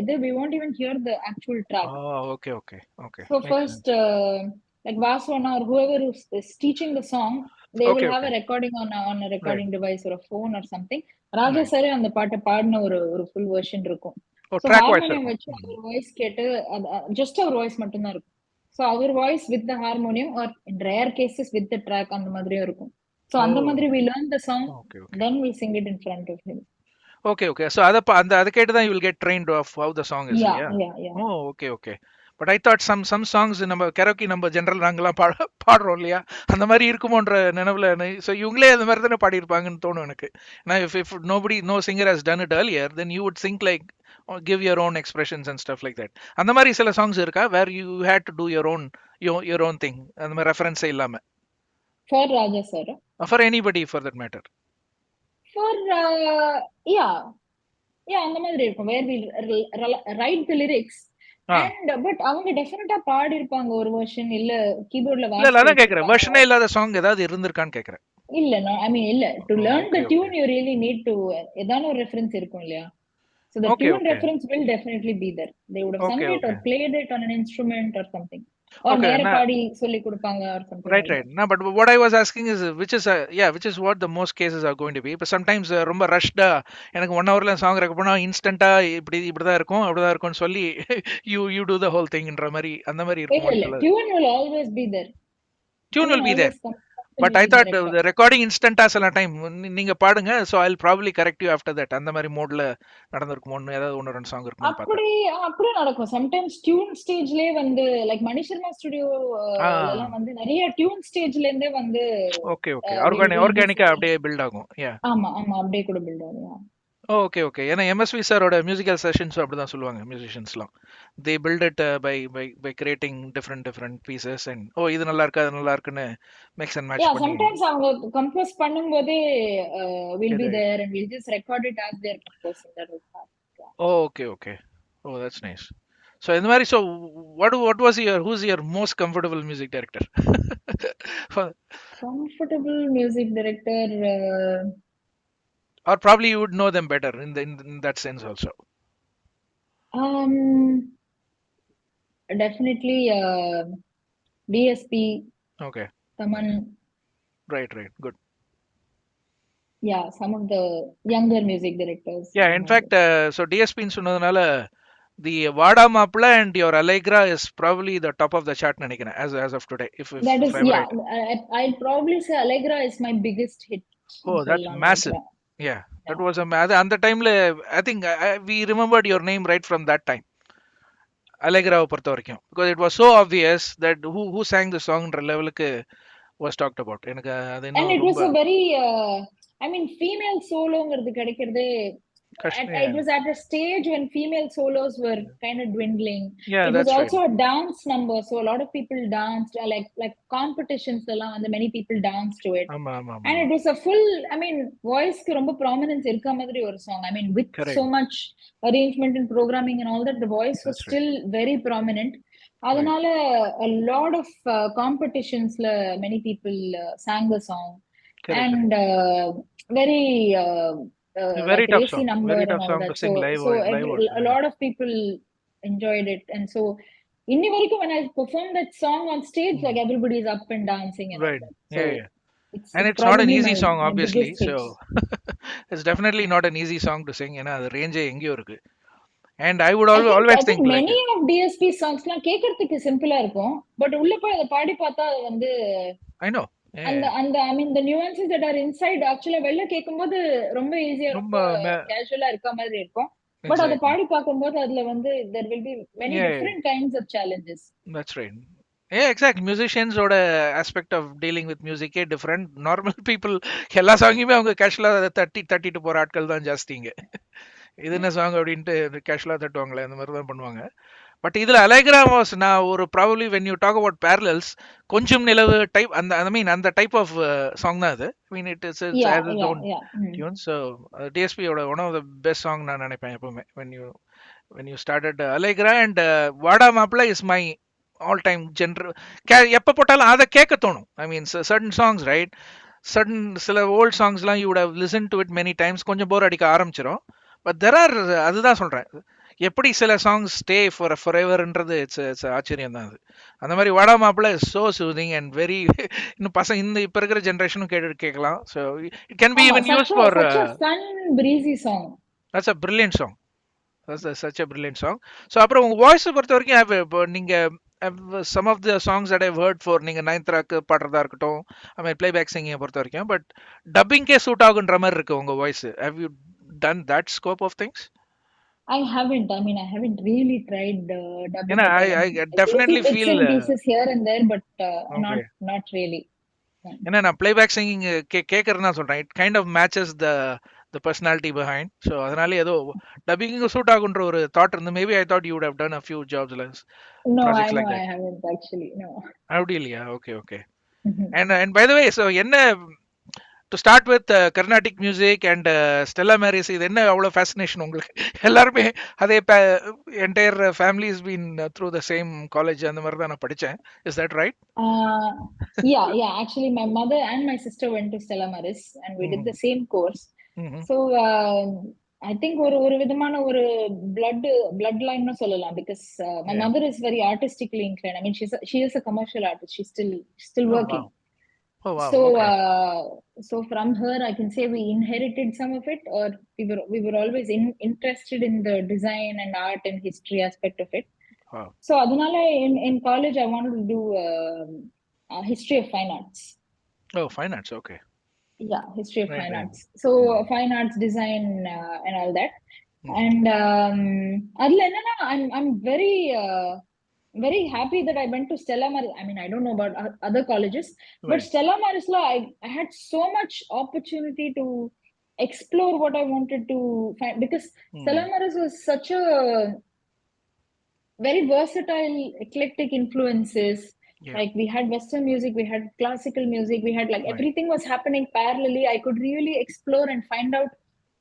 hear we won't even hear the actual track. Oh, okay, okay, okay. So Makes first sense. like Vaswana or whoever is teaching the song, they will Okay, have okay. a recording on a recording Right, device or a phone or something. Raja right. Sir அந்த பாட்டை பாடின ஒரு full version இருக்கும். Oh, so track wise harmonium இருக்கும். வச்சு அவர் voice கேட்டு just அவர் வாய்ஸ் மட்டும்தான் இருக்கும். ஸோ அவர் voice with the harmonium or in rare cases with the track அந்த மாதிரியும் இருக்கும். ஸோ அந்த Oh, மாதிரி we learn the song, okay, okay. then we sing it in front of him. Okay, okay. So அதை கேட்டு தான் you will get trained of how the song is Yeah, இல்லையா? yeah, yeah. Oh, okay, okay. But I thought some songs நம்ம karaoke நம்ம general நாங்கெல்லாம் பாடுறோம் இல்லையா, அந்த மாதிரி இருக்குமோன்ற நினைவுல. ஸோ இவங்களே அந்த மாதிரி தானே பாடியிருப்பாங்கன்னு தோணும் எனக்கு. நான் if nobody no singer has done it earlier then you would think like give your own expressions and stuff like that. அந்த மாதிரி சில சாங்ஸ் இருக்கா where you had to do your own thing, அந்த மாதிரி ரெஃபரன்ஸே இல்லாம? For Raja sir. For anybody for that matter. For yeah, அந்த மாதிரி இருக்கும் where we write the lyrics and but அவங்க டெஃபினட்டா பாடி இருப்பாங்க ஒரு வெர்ஷன், இல்ல கீபோர்ட்ல இல்ல வாசிச்சு அதான் கேக்குறேன், வச்சிருப்பாங்க. வெர்ஷனே இல்லாத சாங் ஏதாவது இருந்திருக்கான்னு கேக்குறேன். இல்ல ஐ மீன் இல்ல, to learn the tune you really need to ஏதான ஒரு ரெஃபரன்ஸ் இருக்கும் இல்லையா. So the tune reference will definitely be there. They would have sung it or played it on an instrument or something. Or நேர பாடி சொல்லி கொடுப்பாங்க or something. Right. No, but what I was asking is which is what the most cases are going to be. But sometimes ரொம்ப ரஷ்டா எனக்கு 1 hourல song record பண்ணா இன்ஸ்டன்ட்டா இப்படிதான் இருக்கும் அப்படிதான் இருக்கும்னு சொல்லி you do the whole thing ன்ற மாதிரி அந்த மாதிரி இருக்கும். இல்ல tune will always be there. Tune will be there. But I thought the recording instant சில டைம் நீங்க பாடுங்க, so I'll probably correct you after that. அந்த மாதிரி மோட்ல நடந்துருக்குமோன்னு ஏதாவது 1-2 சாங் இருக்கும் அப்படியே நடக்கும். சம்டைம்ஸ் டியூன் ஸ்டேஜ்லயே வந்து லைக் மணி சர்மா ஸ்டுடியோ எல்லாம் வந்து நிறைய டியூன் ஸ்டேஜ்ல இருந்தே வந்து ஓகே ஆர்கானிக்கா அப்படியே பில்ட் ஆகும். ஆமா அப்படியே கூட பில்ட் ஆகும். ஓகே ஏன்னா எம்எஸ்வி சாரோட மியூசிக்கல் செஷன்ஸ் அப்படிதான் சொல்லுவாங்க மியூசிஷியன்ஸ்லாம். They built it by creating different pieces and இது நல்லா இருக்கு அது நல்லா இருக்குன்னு மிக்ஸ் அண்ட் மேட்ச் பண்ணி. சம்டைம்ஸ் அவங்க கம்போஸ் பண்ணும்போதே will be there and we'll just record it as they're composing. That was fast. Okay. Oh, that's nice. So in the மாதிரி, so what was who's your most comfortable music director? Comfortable music director, or probably you would know them better in that sense also. Definitely DSP. Okay. Thaman. Right, good. Yeah, some of the younger music directors. Yeah, in fact, so DSP ன்னு சொன்னதுனால the Vada Mapla and your Allegra is probably the top of the chart நினைக்கிறேன் as of today. If that is, I'm yeah, right. I'd probably say Allegra is my biggest hit. Oh, that's massive. Yeah, that was அந்த டைம்ல I think we remembered your name right from that time. Allegra பொறுத்த வரைக்கும், because it was so obvious that who sang the song ன்ற லெவலுக்கு was talked about. எனக்கு அது and it was a very I mean female soloங்கிறது கிடைக்கிறதே. It was at a stage when female solos were kind of dwindling. It was also a dance number, so a lot of people danced, like competitions and many people danced to it. And it was a full, I mean, voice ku romba prominence irka madri or song. I mean, with so much arrangement and programming and all that, the voice was still very prominent. Adanala a lot of competitions many people sang the song. And very very like tough racy song. number Very and tough all song that. to sing live. So a lot of people enjoyed it, and so inni varaikum when I perform that song on stage, like everybody is up and dancing and all that. So and it's not an easy song obviously, so it's definitely not an easy song to sing. ஏனா அது ரேஞ்சே எங்கயோ இருக்கு. And I would always think many of DSP songs la கேக்கிறதுக்கு சிம்பிளா இருக்கும், but உள்ள போய் அத பாடி பார்த்தா அது வந்து I know. அந்த I mean the nuances that are inside actually வெளில கேக்கும்போது ரொம்ப ஈஸியா ரொம்ப கேஷுவலா இருக்க மாதிரி இருக்கும், பட் அத பாடி பாக்கும்போது அதுல வந்து there will be many different kinds of challenges. That's right. Yeah, exactly. Musicians ஓட aspect of dealing with music is different. Normal people எல்லா சாங்குமே அவங்க கேஷுவலா தட்டிட்டு போற ஆட்கள் தான் ஜாஸ்திங்க. இது என்ன சாங் அப்படின்ட்டு கேஷுவலா தட்டுவாங்களே அந்த மாதிரி தான் பண்ணுவாங்க. பட் இதுல அலேக்ரா வாஸ் நான் ஒரு probably when you talk about parallels கொஞ்சம் நிலவு டைப் அந்த ஐ மீன் அந்த டைப் ஆஃப் சாங் தான் அது. I mean it is has its own tune. So டிஎஸ்பியோட one of the best song நான் நினைப்பேன் எப்பவுமே when you started Allegra. And Vada Mapla is my all time genre. எப்ப போட்டாலும் அதை கேட்க தோணும். I mean certain songs, right? Certain சில old songsலாம் you would have listened to it many times, கொஞ்சம் போர் அடிக்க ஆரம்பிச்சிடும். பட் தெர் ஆர், அதுதான் சொல்றேன், எப்படி சில சாங்ஸ் ஸ்டே ஃபார் எவர்ன்றது இட்ஸ் ஆச்சரியம் தான் அது. அந்த மாதிரி வாடா மாப்பிள்ள is so soothing and very இன்னும் பசங்க இந்த இப்ப இருக்கிற ஜெனரேஷனும் கேட்கலாம். So it can be even use for that's a brilliant song. such a brilliant song. So அப்புறம் உங்க வாய்ஸ் பொறுத்த வரைக்கும் இப்போ நீங்க some of the songs that I've heard for நீங்க நயன்தாராக்கு பாடுறதா இருக்கட்டும், ஐ மீன் பிளேபேக் சிங்கிங் பொறுத்த வரைக்கும், பட் டப்பிங்கே சூட் ஆகுன்ற மாதிரி இருக்கு உங்க voice. Have you done that scope of things? I haven't. I mean, I haven't really tried dubbing ஏன்னா it. I I mean, little definitely bits feel and pieces here and there, but not okay. not really. ஏன்னா நான் playback singing கேட்கறதுனா சொல்றேன். It kind of matches the personality behind. So அதனால ஏதோ dubbing suit ஆகுன்ற ஒரு thought இருந்து maybe I thought you would have done a few jobs like No, I projects know like I that. haven't actually. No. அப்படி இல்லையா? Okay okay. And by the way, so என்ன to start with Carnatic music and Stella Maris, இது என்ன அவ்வளோ fascination உங்களுக்கு? எல்லாருமே அதே entire family is been through the same college அந்த மாதிரி தான் நான் படித்தேன். Is that right? Uh, yeah. Actually, my mother and my sister went to Stella Maris, and we did the same course. So I think ஒரு விதமான ஒரு blood line னு சொல்லலாம், because my mother is very artistically inclined. I mean, she is a commercial artist. She's still Oh working. wow. Oh wow. So Okay. so from her, I can say we inherited some of it, or we were always interested in the design and art and history aspect of it. Wow. So அதனால in college I wanted to do history of fine arts. Oh, finance. Okay. Yeah, history of Right, fine right. arts. So fine arts design and all that. And அதுல என்னன்னா I'm very happy that I went to Stella Maris. I mean, I don't know about other colleges, but Right. Stella Maris law, I had so much opportunity to explore what I wanted to find, because Stella Maris was such a very versatile, eclectic influences. Yeah. Like we had Western music, we had classical music, we had like Right. everything was happening parallelly. I could really explore and find out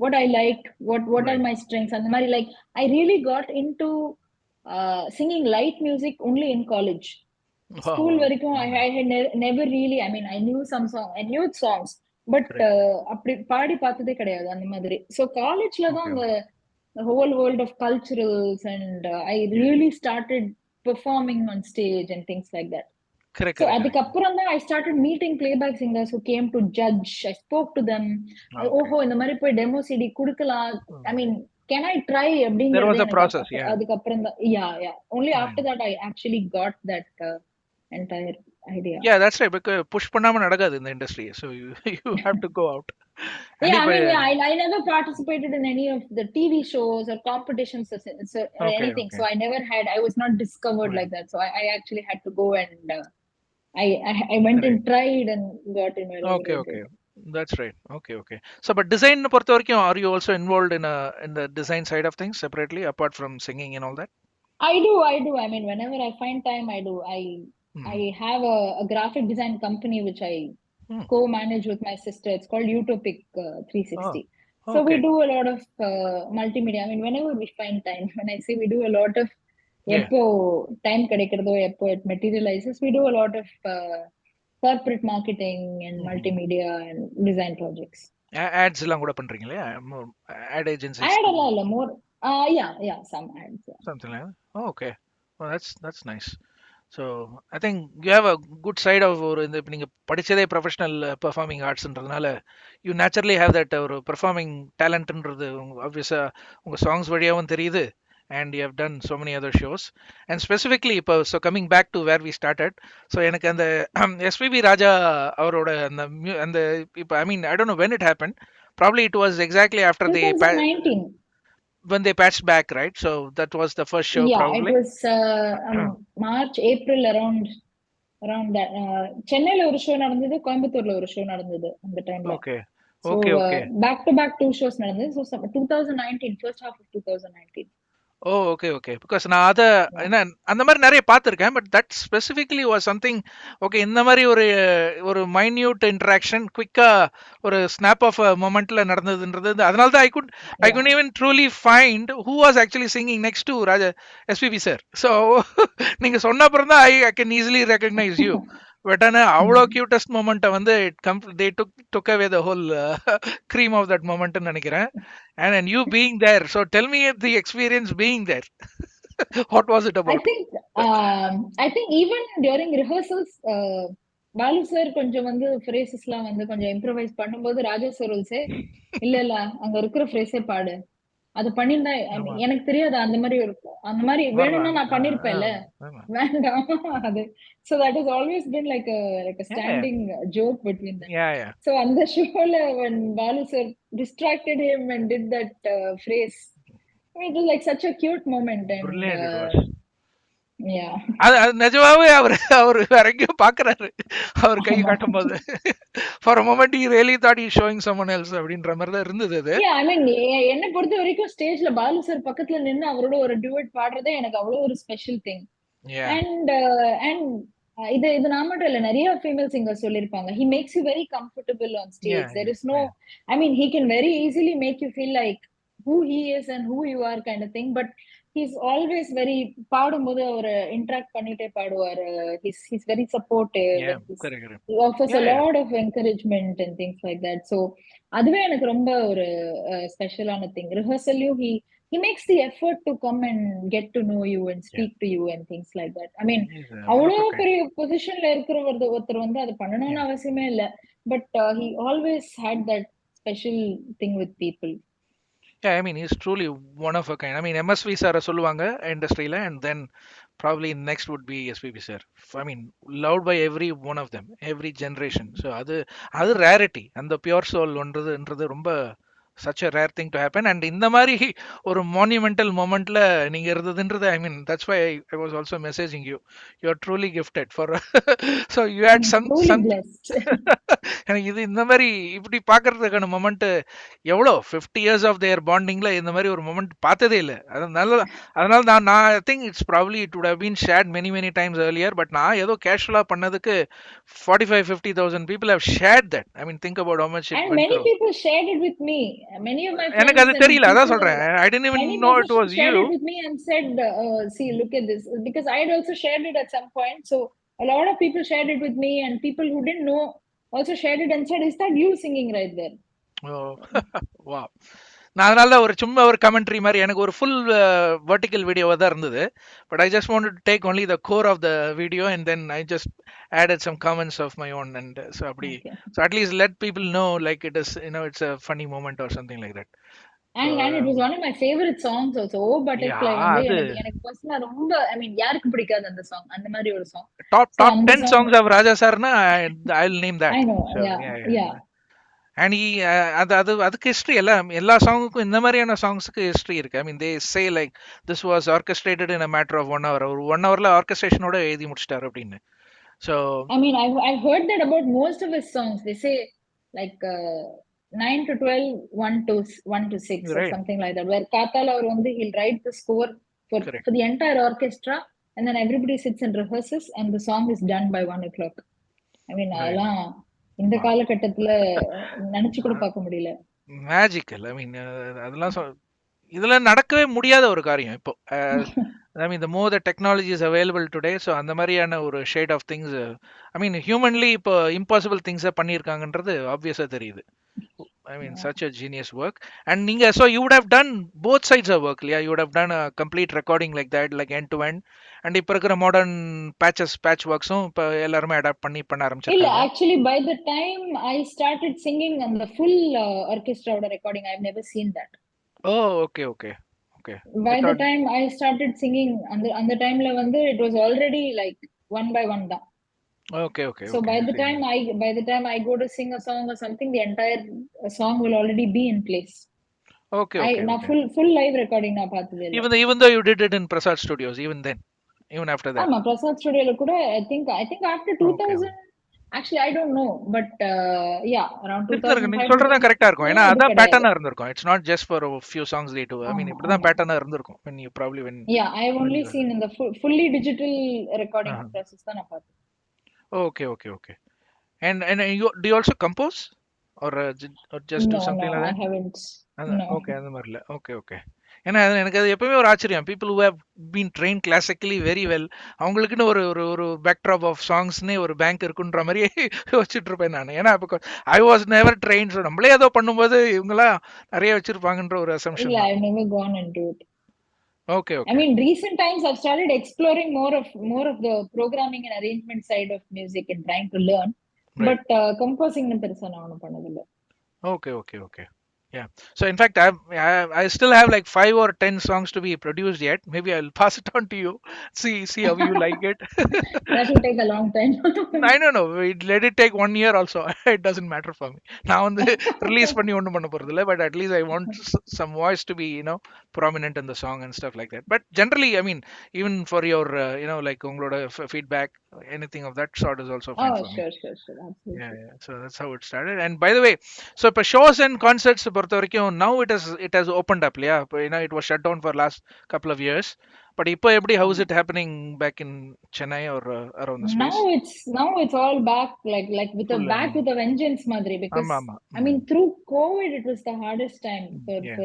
what I liked, what are Right. my strengths. And like I really got into singing light music only in college. Wow. School Wow. வரைக்கும் I had never really, I mean, I knew some song, I knew songs, but Correct. அப்படி பாடி பார்த்ததே கிடையாது அந்த மாதிரி. So காலேஜ்ல தான் Okay. the whole world of culturals, and I really started performing on stage and things like that. Correct. So Correct. Correct. அதுக்கப்புறம் தான் I started meeting playback singers who came to judge. I spoke to them. Okay. ஓஹோ, இந்த மாதிரி போய் demo CD கொடுக்கலாம். I mean, can I try There அப்படிங்கிறது was a எனக்கு process. Yeah. அதுக்கப்புறம் தான். Yeah. Only Right. after that I actually got that entire idea. Yeah, that's right. Because push பண்ணாம நடக்காது in the industry. So you you have to go out. And Yeah, if I mean, I never participated in any of the TV shows or competitions or okay. anything. Okay. So I was not discovered Right. like that. So I actually had to go, and I went Right. and tried and got in wherever Okay. I Okay. did. That's right. Okay. Okay. So, but design பொறுத்த வரைக்கும், are you also involved in the design side of things separately apart from singing and all that? I do. I mean, whenever I find time, I do. I have a graphic design company which I co-manage with my sister. It's called Utopik Oh. 360. So we Okay. do a lot of multimedia. I mean, whenever we find time, when I say we do a lot of Yeah. எப்போ time கிடைக்கிறதோ, எப்போ it materializes, we do a lot of corporate marketing and multimedia and design projects. Ads எல்லாம் கூட பண்றீங்களா? Ad agencies. Ad எல்லாம் இல்ல, more yeah, some ads. Yeah. Something like that. Oh, okay. Well, that's nice. So I think you have a good side of ஒரு இந்த இப்போ நீங்கள் படித்ததே ப்ரொஃபஷனல் பெர்ஃபார்மிங் ஆர்ட்ஸ்ன்றதுனால யூ நேச்சுரலி ஹேவ் தட் ஒரு performing டேலண்ட்ன்றது ஆப்வியஸாக உங்கள் சாங்ஸ் வழியாகவும் தெரியுது. And you have done so many other shows. And specifically இப்போ so coming back to where we started, so எனக்கு அந்த எஸ்பிபி ராஜா அவரோட அந்த இப்போ I mean I don't know when it happened. Probably it was exactly after they 2019. when they patched back, right? So that was the first show. Yeah, Probably. it was March, April, around that. சென்னையில ஒரு show நடந்தது, கோயம்புத்தூர்ல ஒரு show நடந்தது அந்த டைம்ல. Okay. So Okay. back to back 2 shows நடந்தது. So 2019, first half of 2019. Oh okay okay. Because நான் அதை என்ன அந்த மாதிரி நிறைய பார்த்துருக்கேன். But that specifically was something. Okay, இந்த மாதிரி ஒரு மைன்யூட் இன்ட்ராக்ஷன் குவிக்காக ஒரு ஸ்னாப் ஆஃப் மொமெண்ட்ல நடந்ததுன்றது. அதனால தான் I could even truly find who was actually singing next to Raja SPB sir. So நீங்கள் சொன்ன அப்புறம் தான் I can easily recognise you. But ஆனால் அவ்வளோ கியூட்டஸ்ட் மொமெண்ட்டை வந்து they took away the whole cream of that moment நினைக்கிறேன். And you being there, so tell me the experience being there. What was it about? I think even during rehearsals, Balu sir கொஞ்சம் வந்து ஃப்ரேசஸ்லாம் வந்து கொஞ்சம் improvise பண்ணும்போது ராஜா sir சே இல்ல அங்க இருக்கிற ஃப்ரேஸே பாடு, அது பண்ணிருந்தா எனக்கு தெரியாது, அந்த மாதிரி வேணும்னா நான் பண்ணிருப்பேன்ல, வேண்டாம் அது. So that has always been like a standing joke between them. Yeah. So அந்த ஷோல when Balu sir distracted him and did that phrase, It was like such a cute moment, and Brilliant it was. yeah. அது நிஜமாவே அவரு வேற எங்கேயோ பாக்குறாரு. அவர் கை காட்டும்போது. For a moment he really thought he showing someone else அப்படின்ற மாதிரி தான் இருந்தது அது. ஐ மீன் என்ன பொறுத்த வரைக்கும் ஸ்டேஜ்ல பாலு சார் பக்கத்துல நின்னு அவரோட ஒரு டுவெட் பாடுறதே எனக்கு அவ்வளவு ஒரு special thing. Yeah. And and இது நான் மட்டும் இல்ல, நிறைய ஃபீமேல் சிங்கர் சொல்லிருப்பாங்க. He makes you very comfortable on stage. Yeah, there yeah, is no, yeah. I mean he can very easily make you feel like who he is and who you are kind of thing. But he's always very, பாடும்போது அவர் interact பண்ணிட்டே பாடுவார். He's very supportive Yeah, and correct, correct. he offers Yeah, a yeah. lot of encouragement and things like that. So அதுவே எனக்கு ரொம்ப ஒரு ஸ்பெஷலான thing. ரிஹர்சல்லையும் he makes the effort to come and get to know you and Yeah. speak to you and things like that. I mean, He's one of அவ்வளோ a kind. பெரிய பொசிஷன்ல இருக்கிற ஒருத்தர் வந்து அது பண்ணணும்னு Yeah. அவசியமே இல்ல. But he always had that special thing with people. Yeah, I mean, he's truly one of a kind. I mean, MSV சார சொல்லுவாங்க இண்டஸ்ட்ரியில, and then probably next would be SPB sir. I mean, loved by every one of them, every generation. So அது rarity. அந்த pure soul ஒன்றதுன்றது ரொம்ப such a rare thing to happen. And இந்த மாதிரி ஒரு monumental momentல நீங்க இருந்ததுன்றது, I mean, that's why I was also messaging you. You're truly gifted for so you had I'm some truly something. blessed. எனக்கு இது இந்த மாதிரி இப்படி பாக்குறதுக்கான மொமெண்ட் எவ்வளோ 50 இயர்ஸ் ஆஃப் தேர் பாண்டிங்ல இந்த மாதிரி ஒரு மொமெண்ட் பார்த்ததே இல்லை. அதனால நான் I think it's probably it would have been shared many many times earlier. But நான் ஏதோ கேஷுவலா பண்ணதுக்கு 45,000-50,000 people have shared that. I mean, think about how much it And went many through. people shared it with me. Many of my எனக்கு friends அது and தெரியல, அதான் people, சொல்றேன். I didn't even many know people it was you. shared it with me and said, see, look at this. Because I had also shared it at some point. So a lot of people shared it with me, and people who didn't know also shared it and said, is that you singing right there? Oh, wow. நான் அதனால தான் ஒரு சும்மா ஒரு commentary மாதிரி, எனக்கு ஒரு full vertical வீடியோவாக தான் இருந்தது. But I just wanted to take only the core of the video and then I just added some comments of my own. And so அப்படி, Okay. so at least let people know like it is, it's a funny moment or something like that. So And it was one of my favorite songs also. Oh Butterfly yeah, வந்து அது எனக்கு பர்சனலா ரொம்ப, ஐ மீன் யாருக்கு பிடிக்காது அந்த song, அந்த மாதிரி ஒரு சாங். top So top அந்த 10 song songs of Raja sarna, I'll name that. I know, So yeah, yeah, yeah. yeah. And he அதுக்கு ஹிஸ்டரி எல்லா சாங்குக்கும் இந்த மாதிரியான சாங்ஸுக்கு ஹிஸ்டரி இருக்கு. I mean they say like this was orchestrated in a matter of 1 hour. ஒரு 1 hourல ஆர்கெஸ்ட்ரேஷனோட எழுதி முடிச்சிட்டாரு அப்படின்னு. So I mean, I've heard that about most of his songs. They say like 9 to 12, 1 to 6 or right, something like that. Where Katal or Vandi, he'll write the score correct. for the entire orchestra, and then everybody sits and rehearses, and the song is done by 1 o'clock. I mean, right. அதெல்லாம் இந்த காலகட்டத்துல நினைச்சு கூட பார்க்க முடியல. Magical. ஐ மீன் அதெல்லாம் இதெல்லாம் நடக்கவே முடியாத ஒரு காரியம் இப்போ. I mean the more the technology is available today. So அந்த மாதிரியான ஒரு shade of things, I mean humanly இப்போ இம்பாசிபிள் திங்ஸை பண்ணியிருக்காங்கன்றது ஆப்வியஸாக தெரியுது. I mean, such a genius work. And Ninga, so you would have done both sides of work, yeah? You would have done a complete recording like that, like end to end. And இப்போ இருக்கிற modern patch worksம் இப்போ எல்லாருமே adapt பண்ண இல்ல, ஆரம்பிச்சிருக்காங்க. actually by the time I started singing and the full orchestra recording, I've never seen that. Oh, okay, okay, okay. I By the thought, time I started singing அந்த டைம்ல வந்து it was already like one by one தான். okay, okay, So okay. by the See. time I go to sing a song or something, the entire song will already be in place. Okay, okay, நான் okay. full live recording நான் பார்த்தது இல்ல. Even though you did it in Prasad Studios, even then, even after that. ஆமா, பிரசாத் ஸ்டுடியோல கூட I think after Okay. 2000, actually I don't know, but yeah, around இருக்கு, நீங்க 2005 சொல்றதுதான் கரெக்டா இருக்கும். 2006 ஏன்னா இது அதான் கிடையாது. பேட்டர்னா இருந்திருக்கும். It's not just for few songs they do. I mean, ஆமா, இப்படிதான் ஆமா. பேட்டர்னா இருந்திருக்கும். when you probably when Yeah, I have when only you seen in the fully digital recording uh-huh. process தான் நான் பார்த்தேன். Okay, okay, okay. And you do you also compose or just do No, something like I that? haven't. No. Okay, அந்த மாதிரி இல்லை. Okay, okay. ஏன்னா எனக்கு அது எப்பவுமே ஒரு ஆச்சரியம். People who have been train classically very well, அவங்களுக்குன்னு ஒரு ஒரு ஒரு பேக்ட்ராப் ஆஃப் சாங்ஸ்னே ஒரு பேங்க் இருக்குன்ற மாதிரி யோசிச்சுட்டு இருப்பேன் நான். ஏன்னா இப்போ I was never train. So நம்மளே ஏதோ பண்ணும்போது இவங்களாம் நிறைய வச்சிருப்பாங்கன்ற ஒரு இல்ல, அசம்ஷன் தான். I've never gone into it. Okay, I okay. mean, recent times I've started exploring more of the programming and arrangement side of music and trying to learn. Right. But composing பெருசா நான் ஒண்ணும் பண்ணதில்ல. Okay, okay, okay. Yeah. So in fact, I still have like 5 or 10 songs to be produced yet. Maybe I'll pass it on to you. See how you like it. That will take a long time. I don't know. Let it take 1 year also. It doesn't matter for me. Now on the release பண்ணி ஒண்ணும் பண்ண போறதில்ல. But at least I want some voice to be, prominent in the song and stuff like that. But generally, I mean, even for your, like உங்களோட feedback, anything of that sort is also fine Oh, for me. sure, sure, sure. Yeah, Absolutely. yeah. So that's how it started. And by the way, so இப்போ shows and concerts பொறுத்த வரைக்கும் now it has opened up, yeah. It was shut down for last couple of years. But இப்போ எப்படி how is Um, it happening back in Chennai or around the space? now it's all back, like with a Full, back with a vengeance, Madri. Because ஆமா ஆமா. I mean, through COVID, it was the hardest time Yeah.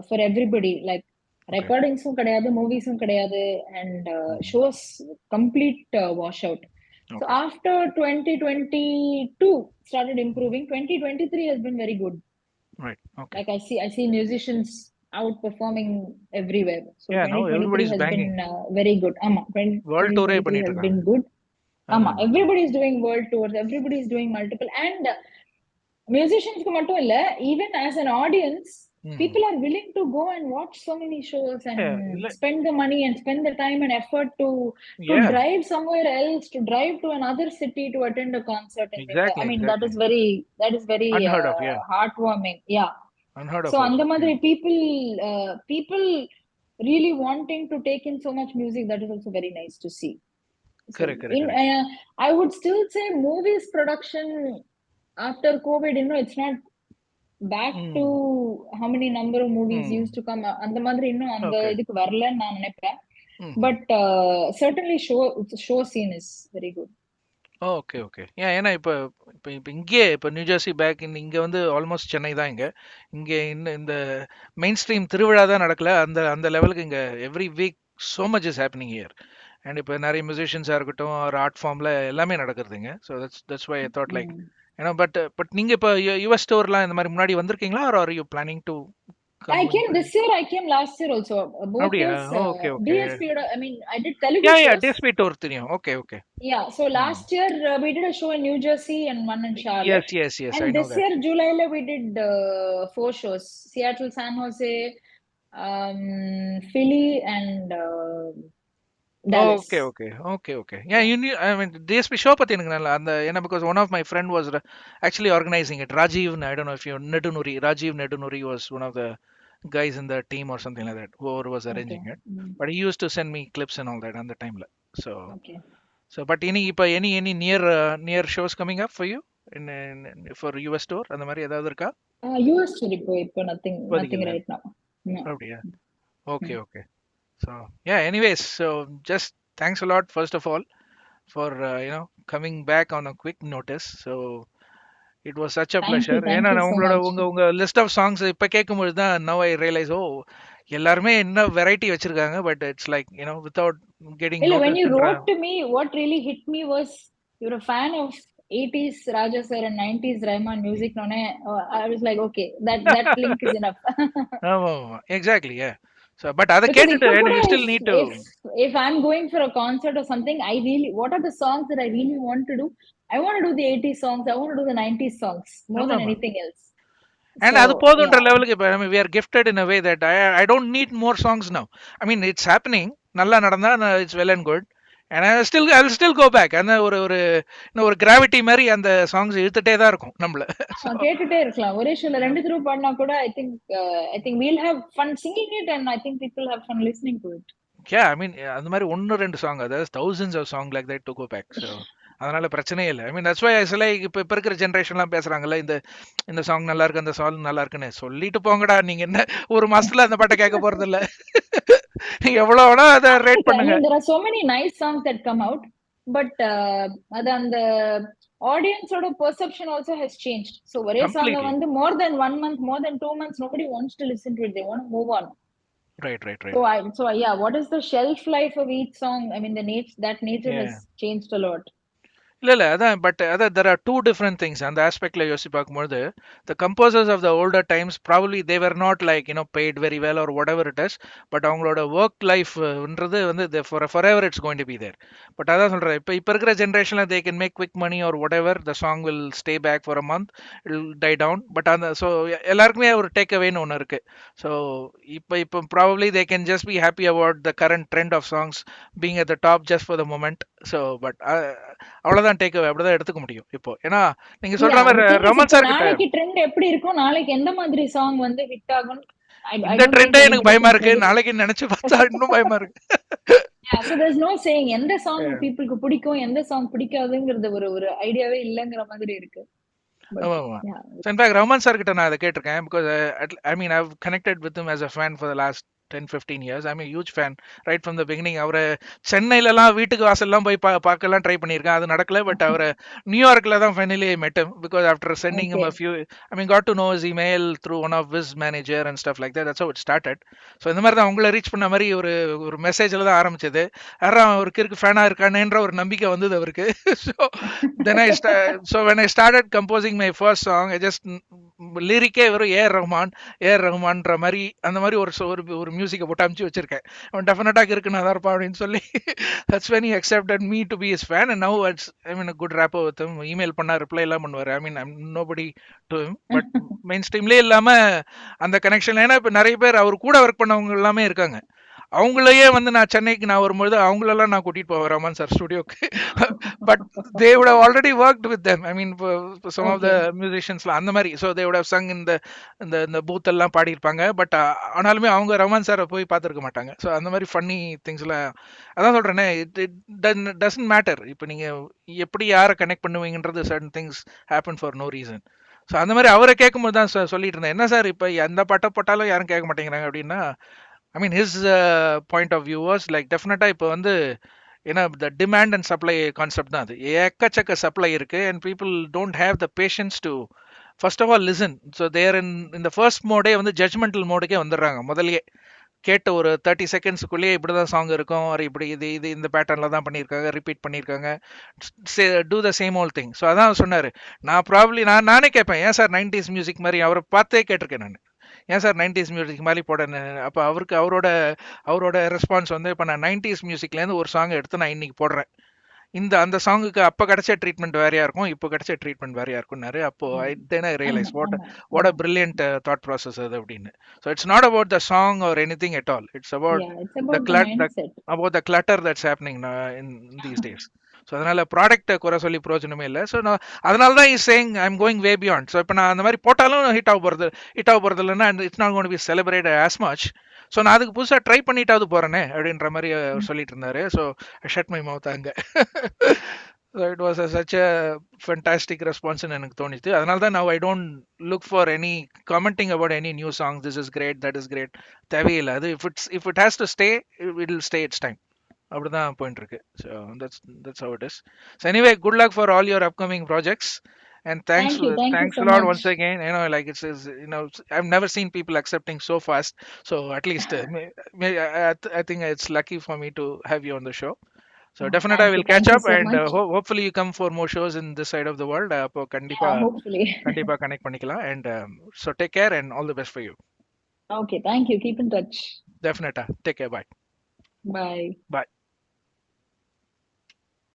for everybody. Like Okay. recordings கிடையாது, movies கிடையாது, and Mhm. shows complete washout. So Okay. after 2022 started improving. 2023 has been very good. Right. Okay. Like I see musicians outperforming everywhere. So Yeah, now 2023 everybody's has banging. been very good. World tour 2023 பண்ணிட்டு has இருக்காங்க. been good. அதான் அதான். Everybody is doing world tours. Everybody is doing multiple. And musicians மட்டும் இல்ல, even as an audience, Mhm. people are willing to go and watch so many shows and Yeah, இல்ல. spend the money and spend the time and effort to Yeah, drive somewhere else, to drive to another city to attend a concert in India. exactly, I mean, exactly. that is very Unheard of, yeah. heartwarming. Yeah. Unheard So of அந்த also. Yeah. மாதிரி people really wanting to take in so much music, that is also very nice to see. So Correct, correct, in correct. I would still say movies production after COVID, it's not back to Mm. how many number of movies used Mm. to come. அந்த மாதிரி இன்னும் அந்த Okay. இதுக்கு வரலன்னு நான் நினைப்பேன். Mhm. But certainly show scene is very good. Okay okay ஏன் ஏன்னா இப்போ இப்போ இப்போ இங்கே இப்போ நியூ ஜெர்சி பேக் இங்கே வந்து ஆல்மோஸ்ட் சென்னை தான் இங்கே இன்னும் இந்த மெயின் ஸ்ட்ரீம் திருவிழா தான் நடக்கல அந்த அந்த லெவலுக்கு இங்கே every week so much is happening here. And இப்போ நிறைய மியூசிஷியன்ஸாக இருக்கட்டும் ஒரு ஆர்ட் ஃபார்மில் எல்லாமே நடக்கிறதுங்க. So that's why I thought like Mm. ஏன்னா பட் நீங்கள் இப்போ யுஎஸ் ஸ்டோர்லாம் இந்த மாதிரி முன்னாடி வந்திருக்கீங்களா or you planning to I come came this year, I came last year also. Both அப்படியா? years, okay okay. DSP, I mean, I did Telugu yeah yeah shows. DSP tour தெரியும். Okay okay. Yeah, so last year we did a show in New Jersey and one in Charlotte. Yes yes yes I And no this that. year, July, we did 4 shows: Seattle, San Jose, Philly, and Okay, Dallas. okay, okay, okay. Yeah, Yeah. you knew. I mean, DSP show பத்தி எனக்கு நல்லா அந்த because one of my friend was actually organizing it. Rajiv, I don't know if you Nedunuri. Rajiv Nedunuri was one of the guys in the team or something like that. Whoever was Okay. arranging it, but he used to send me clips and all that on the time. So, Okay. but any near shows coming up for you for US tour அந்த மாதிரி ஏதாவது இருக்கா? US story nothing, இப்போதைக்கு nothing இல்ல. right now. No. அப்படியா? Okay, Mm. okay. So yeah. Anyways, so just thanks a lot first of all for coming back on a quick notice. So it was such a pleasure. Thank ஏன்னா you நான் so உங்களோட much. உங்க list of songs இப்போ கேட்கும்போது தான் now I realise எல்லாருமே என்ன variety வச்சிருக்காங்க but it's like without getting Really, when you நோட்டீஸ்ன்ற. wrote to me, what really hit me was you're a fan of 80s Raja sir and 90s Rahman music. No, I was like, okay, that link is enough. ஆமா ஆமா exactly A. So but அதை Because கேட்டுட்டு you if still need to. if if I'm going for a concert or something, what are the songs that I really want to do? I want to do the 80s songs. I want to do the 90s songs more ஆமா than ஆமா. anything else. And So அது போதுன்ற yeah, லெவலுக்கு இப்போ we are gifted in a way that I don't need more songs now. I mean it's happening. நல்லா நடந்தா it's well and good. And I'll still go back. அந்த ஒரு ஒரு ஒரு gravity மாதிரி அந்த சாங்ஸ் இழுத்துட்டே தான் இருக்கும் நம்மள. ஸோ கேட்டுட்டே இருக்கலாம். ஒரே ஷோல 2 தடவை பாடினா கூட I think we'll have fun singing it, and I think people have fun listening to it. yeah, I mean அந்த மாதிரி ஒன்று ரெண்டு சாங் அதாவது thousands of song like that to go back. So அதனால பிரச்சனையே இல்லை. ஐ மீன் தட்ஸ் வை சில இப்போ இருக்கிற ஜென்ரேஷன்லாம் பேசுறாங்கல்ல இந்த இந்த சாங் நல்லா இருக்கு அந்த சாங் நல்லா இருக்குன்னு சொல்லிட்டு போங்கடா. நீங்க என்ன ஒரு மாசத்துல அந்த பாட்டை கேட்க போறது இல்ல. எவ்வளவு வேணா அதை ரேட் I பண்ணுங்க. mean, there are so many nice songs that come out, but the audience sort of perception also has changed. So ஒரே song கம்ப்ளீட்லி. வந்து more than 1 month, more than 2 months, nobody wants to listen to it. They want to move on. Right right So right. yeah, what is the shelf life of each song? I mean, that nature has Yeah. changed a lot. இல்ல அதான் but அதான் there are two different things அந்த ஆஸ்பெக்ட்ல யோசிச்சு பார்க்கும்போது the composers of the older times probably they were not like paid very well or whatever it is but அவங்களோட work லைஃப்ன்றது வந்து for forever it's going to be there but அதான் சொல்றேன் இப்ப இருக்கிற ஜென்ரேஷன்ல they can make quick money or whatever the song will stay back for a month it will die down but அந்த so எல்லாருக்குமே ஒரு டேக் அவேன்னு ஒன்று இருக்கு ஸோ இப்போ probably they can just be happy about the current trend of songs being at the top just for the moment so but அவ்வளவுதான் take away அப்படிதான் எடுத்துக்க முடியும் இப்போ ஏன்னா நீங்க இல்ல சொல்ற the மாதிரி thing is ரமன் இப்போ சார் கிட்ட நாளைக்கு ட்ரெண்ட் எப்படி இருக்கும், நாளைக்கு எந்த மாதிரி சாங் வந்து ஹிட் ஆகும், I இந்த don't think ட்ரெண்டே எனக்கு anybody பயமா can இருக்கு predict. நாளைக்கு நினைச்சு பார்த்தா இன்னும் பயமா இருக்கு Yeah, so there's no saying எந்த சாங் Yeah. பீப்புளுக்கு பிடிக்கும் எந்த சாங் பிடிக்காதுங்கிறது ஒரு ஒரு ஐடியாவே இல்லங்கிற மாதிரி இருக்கு. But ஆமா ஆமா yeah. So in fact Rahman sir கிட்ட நான் அதை கேட்டிருக்கேன் because I mean I've connected with as a fan for the last 10-15 years I'm a huge fan right from the beginning அவரை சென்னையிலலாம் வீட்டுக்கு வாசல்லாம் போய் பார்க்கலாம் ட்ரை பண்ணியிருக்கேன் அது நடக்கல பட் அவரை நியூயார்க்ல தான் finally met him because after sending him Okay. a few I mean got to know his email through one of his manager and stuff like that that's how it started so இந்த மாதிரி தான் உங்களை reach பண்ண மாதிரி ஒரு ஒரு மெசேஜில் தான் ஆரம்பிச்சது யாரும் அவருக்கு இருக்கு ஃபேனாக இருக்கானேன்ற ஒரு நம்பிக்கை வந்தது அவருக்கு so then so when I started composing my first song I just லிரிக்கே வெறும் ஏஆர் ரஹ்மான்ற மாதிரி அந்த மாதிரி ஒரு மியூசிக்கை போட்டு அமுச்சு வச்சிருக்கேன் அவன் டெஃபினட்டாக இருக்குன்னு தான் இருப்பான் அப்படின்னு சொல்லி that's when he accepted me to be his fan and now it's I mean a good rapport with him email பண்ணா ரிப்ளை எல்லாம் பண்ணுவார் I mean I'm nobody to him but main ஸ்ட்ரீம்லேயே இல்லாம அந்த கனெக்ஷன் ஏன்னா இப்போ நிறைய பேர் அவர் கூட ஒர்க் பண்ணவங்க எல்லாமே இருக்காங்க அவங்களையே வந்து நான் சென்னைக்கு நான் வரும்போது அவங்களெல்லாம் நான் கூட்டிட்டு போவேன் ரமன் சார் ஸ்டுடியோக்கு but they would have already worked with them I mean some of the Okay. musiciansலாம் அந்த மாதிரி so they would have sung இந்த இந்த இந்த பூத் எல்லாம் பாடியிருப்பாங்க பட் ஆனாலுமே அவங்க ரமன் சாரை போய் பார்த்துருக்க மாட்டாங்க ஸோ அந்த மாதிரி ஃபன்னி திங்ஸ்லாம் அதான் சொல்றேனே இட் டசன்ட் மேட்டர் இப்போ நீங்க எப்படி யாரை கனெக்ட் பண்ணுவீங்கன்றது certain things happen for no reason so அந்த மாதிரி அவரை கேட்கும்போது தான் சொல்லிட்டு இருந்தேன் என்ன சார் இப்போ எந்த பாட்டை போட்டாலும் யாரும் கேட்க மாட்டேங்கிறாங்க அப்படின்னா I mean, his point of view was like definitely இப்போ வந்து ஏன்னா the demand and supply concept தான் அது எக்கச்சக்க சப்ளை இருக்கு and people don't have the patience to first of all listen so they are in the first mode வந்து judgmental மோடுக்கே வந்துடுறாங்க முதல்லயே கேட்ட ஒரு 30 செகண்ட்ஸ்க்குள்ளேயே இப்படிதான் சாங் இருக்கும் ஒரு இப்படி இது இது இந்த பேட்டர்ன்ல தான் பண்ணியிருக்காங்க ரிப்பீட் பண்ணியிருக்காங்க to the same whole thing so அதான் சொன்னாரு நான் ப்ராப்ளி நானே கேட்பேன் ஏன் சார் 90s மியூசிக் மாதிரி அவரை பார்த்தே கேட்டிருக்கேன் நான் ஏன் சார் 90s மியூசிக் மாதிரி போடணும் அப்போ அவருக்கு அவரோட ரெஸ்பான்ஸ் வந்து இப்போ நான் 90s மியூசிக்லேருந்து ஒரு சாங் எடுத்து நான் இன்னைக்கு போடுறேன் அந்த சாங்குக்கு அப்போ கிடைச்ச ட்ரீட்மெண்ட் வேறையா இருக்கும் இப்போ கிடைச்ச ட்ரீட்மெண்ட் வேறையா இருக்கும்னாரு அப்போ ஐ தென் ஐ ஆமா ரியலைஸ் வாட் ஆமா. What a brilliant thought process அது அப்படின்னு so it's not about the song or anything at all it's about Yeah, it's the about the clut the mindset. About the clutter that's happening in these days so அதனால ப்ராடக்ட்டை குறை சொல்லி பிரோஜனமே இல்லை so நான் அதனால தான் is saying I am going way beyond so இப்போ நான் அந்த மாதிரி போட்டாலும் ஹிட் ஆக போகிறது இல்லைன்னா it's not gonna be celebrate as much so நான் அதுக்கு புதுசாக ட்ரை பண்ணிட்டாவது போறேனே அப்படின்ற மாதிரி அவர் சொல்லிட்டு இருந்தாரு ஸோ ஷட் மை மவுத் அங்க So it was such a fantastic response எனக்கு தோணிச்சு அதனால தான் now I don't look for any commenting about any new songs this is great that is great தேவையில்லை அது if it has to stay it will stay its time அப்படிதான் போயிட்டு இருக்கு so that's how it is so anyway good luck for all your upcoming projects and Thank you thanks so a lot much. once again like I've never seen people accepting so fast so at least I think it's lucky for me to have you on the show so definitely I will catch Thank you up so and much. hopefully you come for more shows in this side of the world அப்போ கண்டிப்பா Yeah, hopefully. கண்டிப்பா connect பண்ணிக்கலாம் and so take care and all the best for you Okay, thank you. Keep in touch. definitely take care bye Bye. bye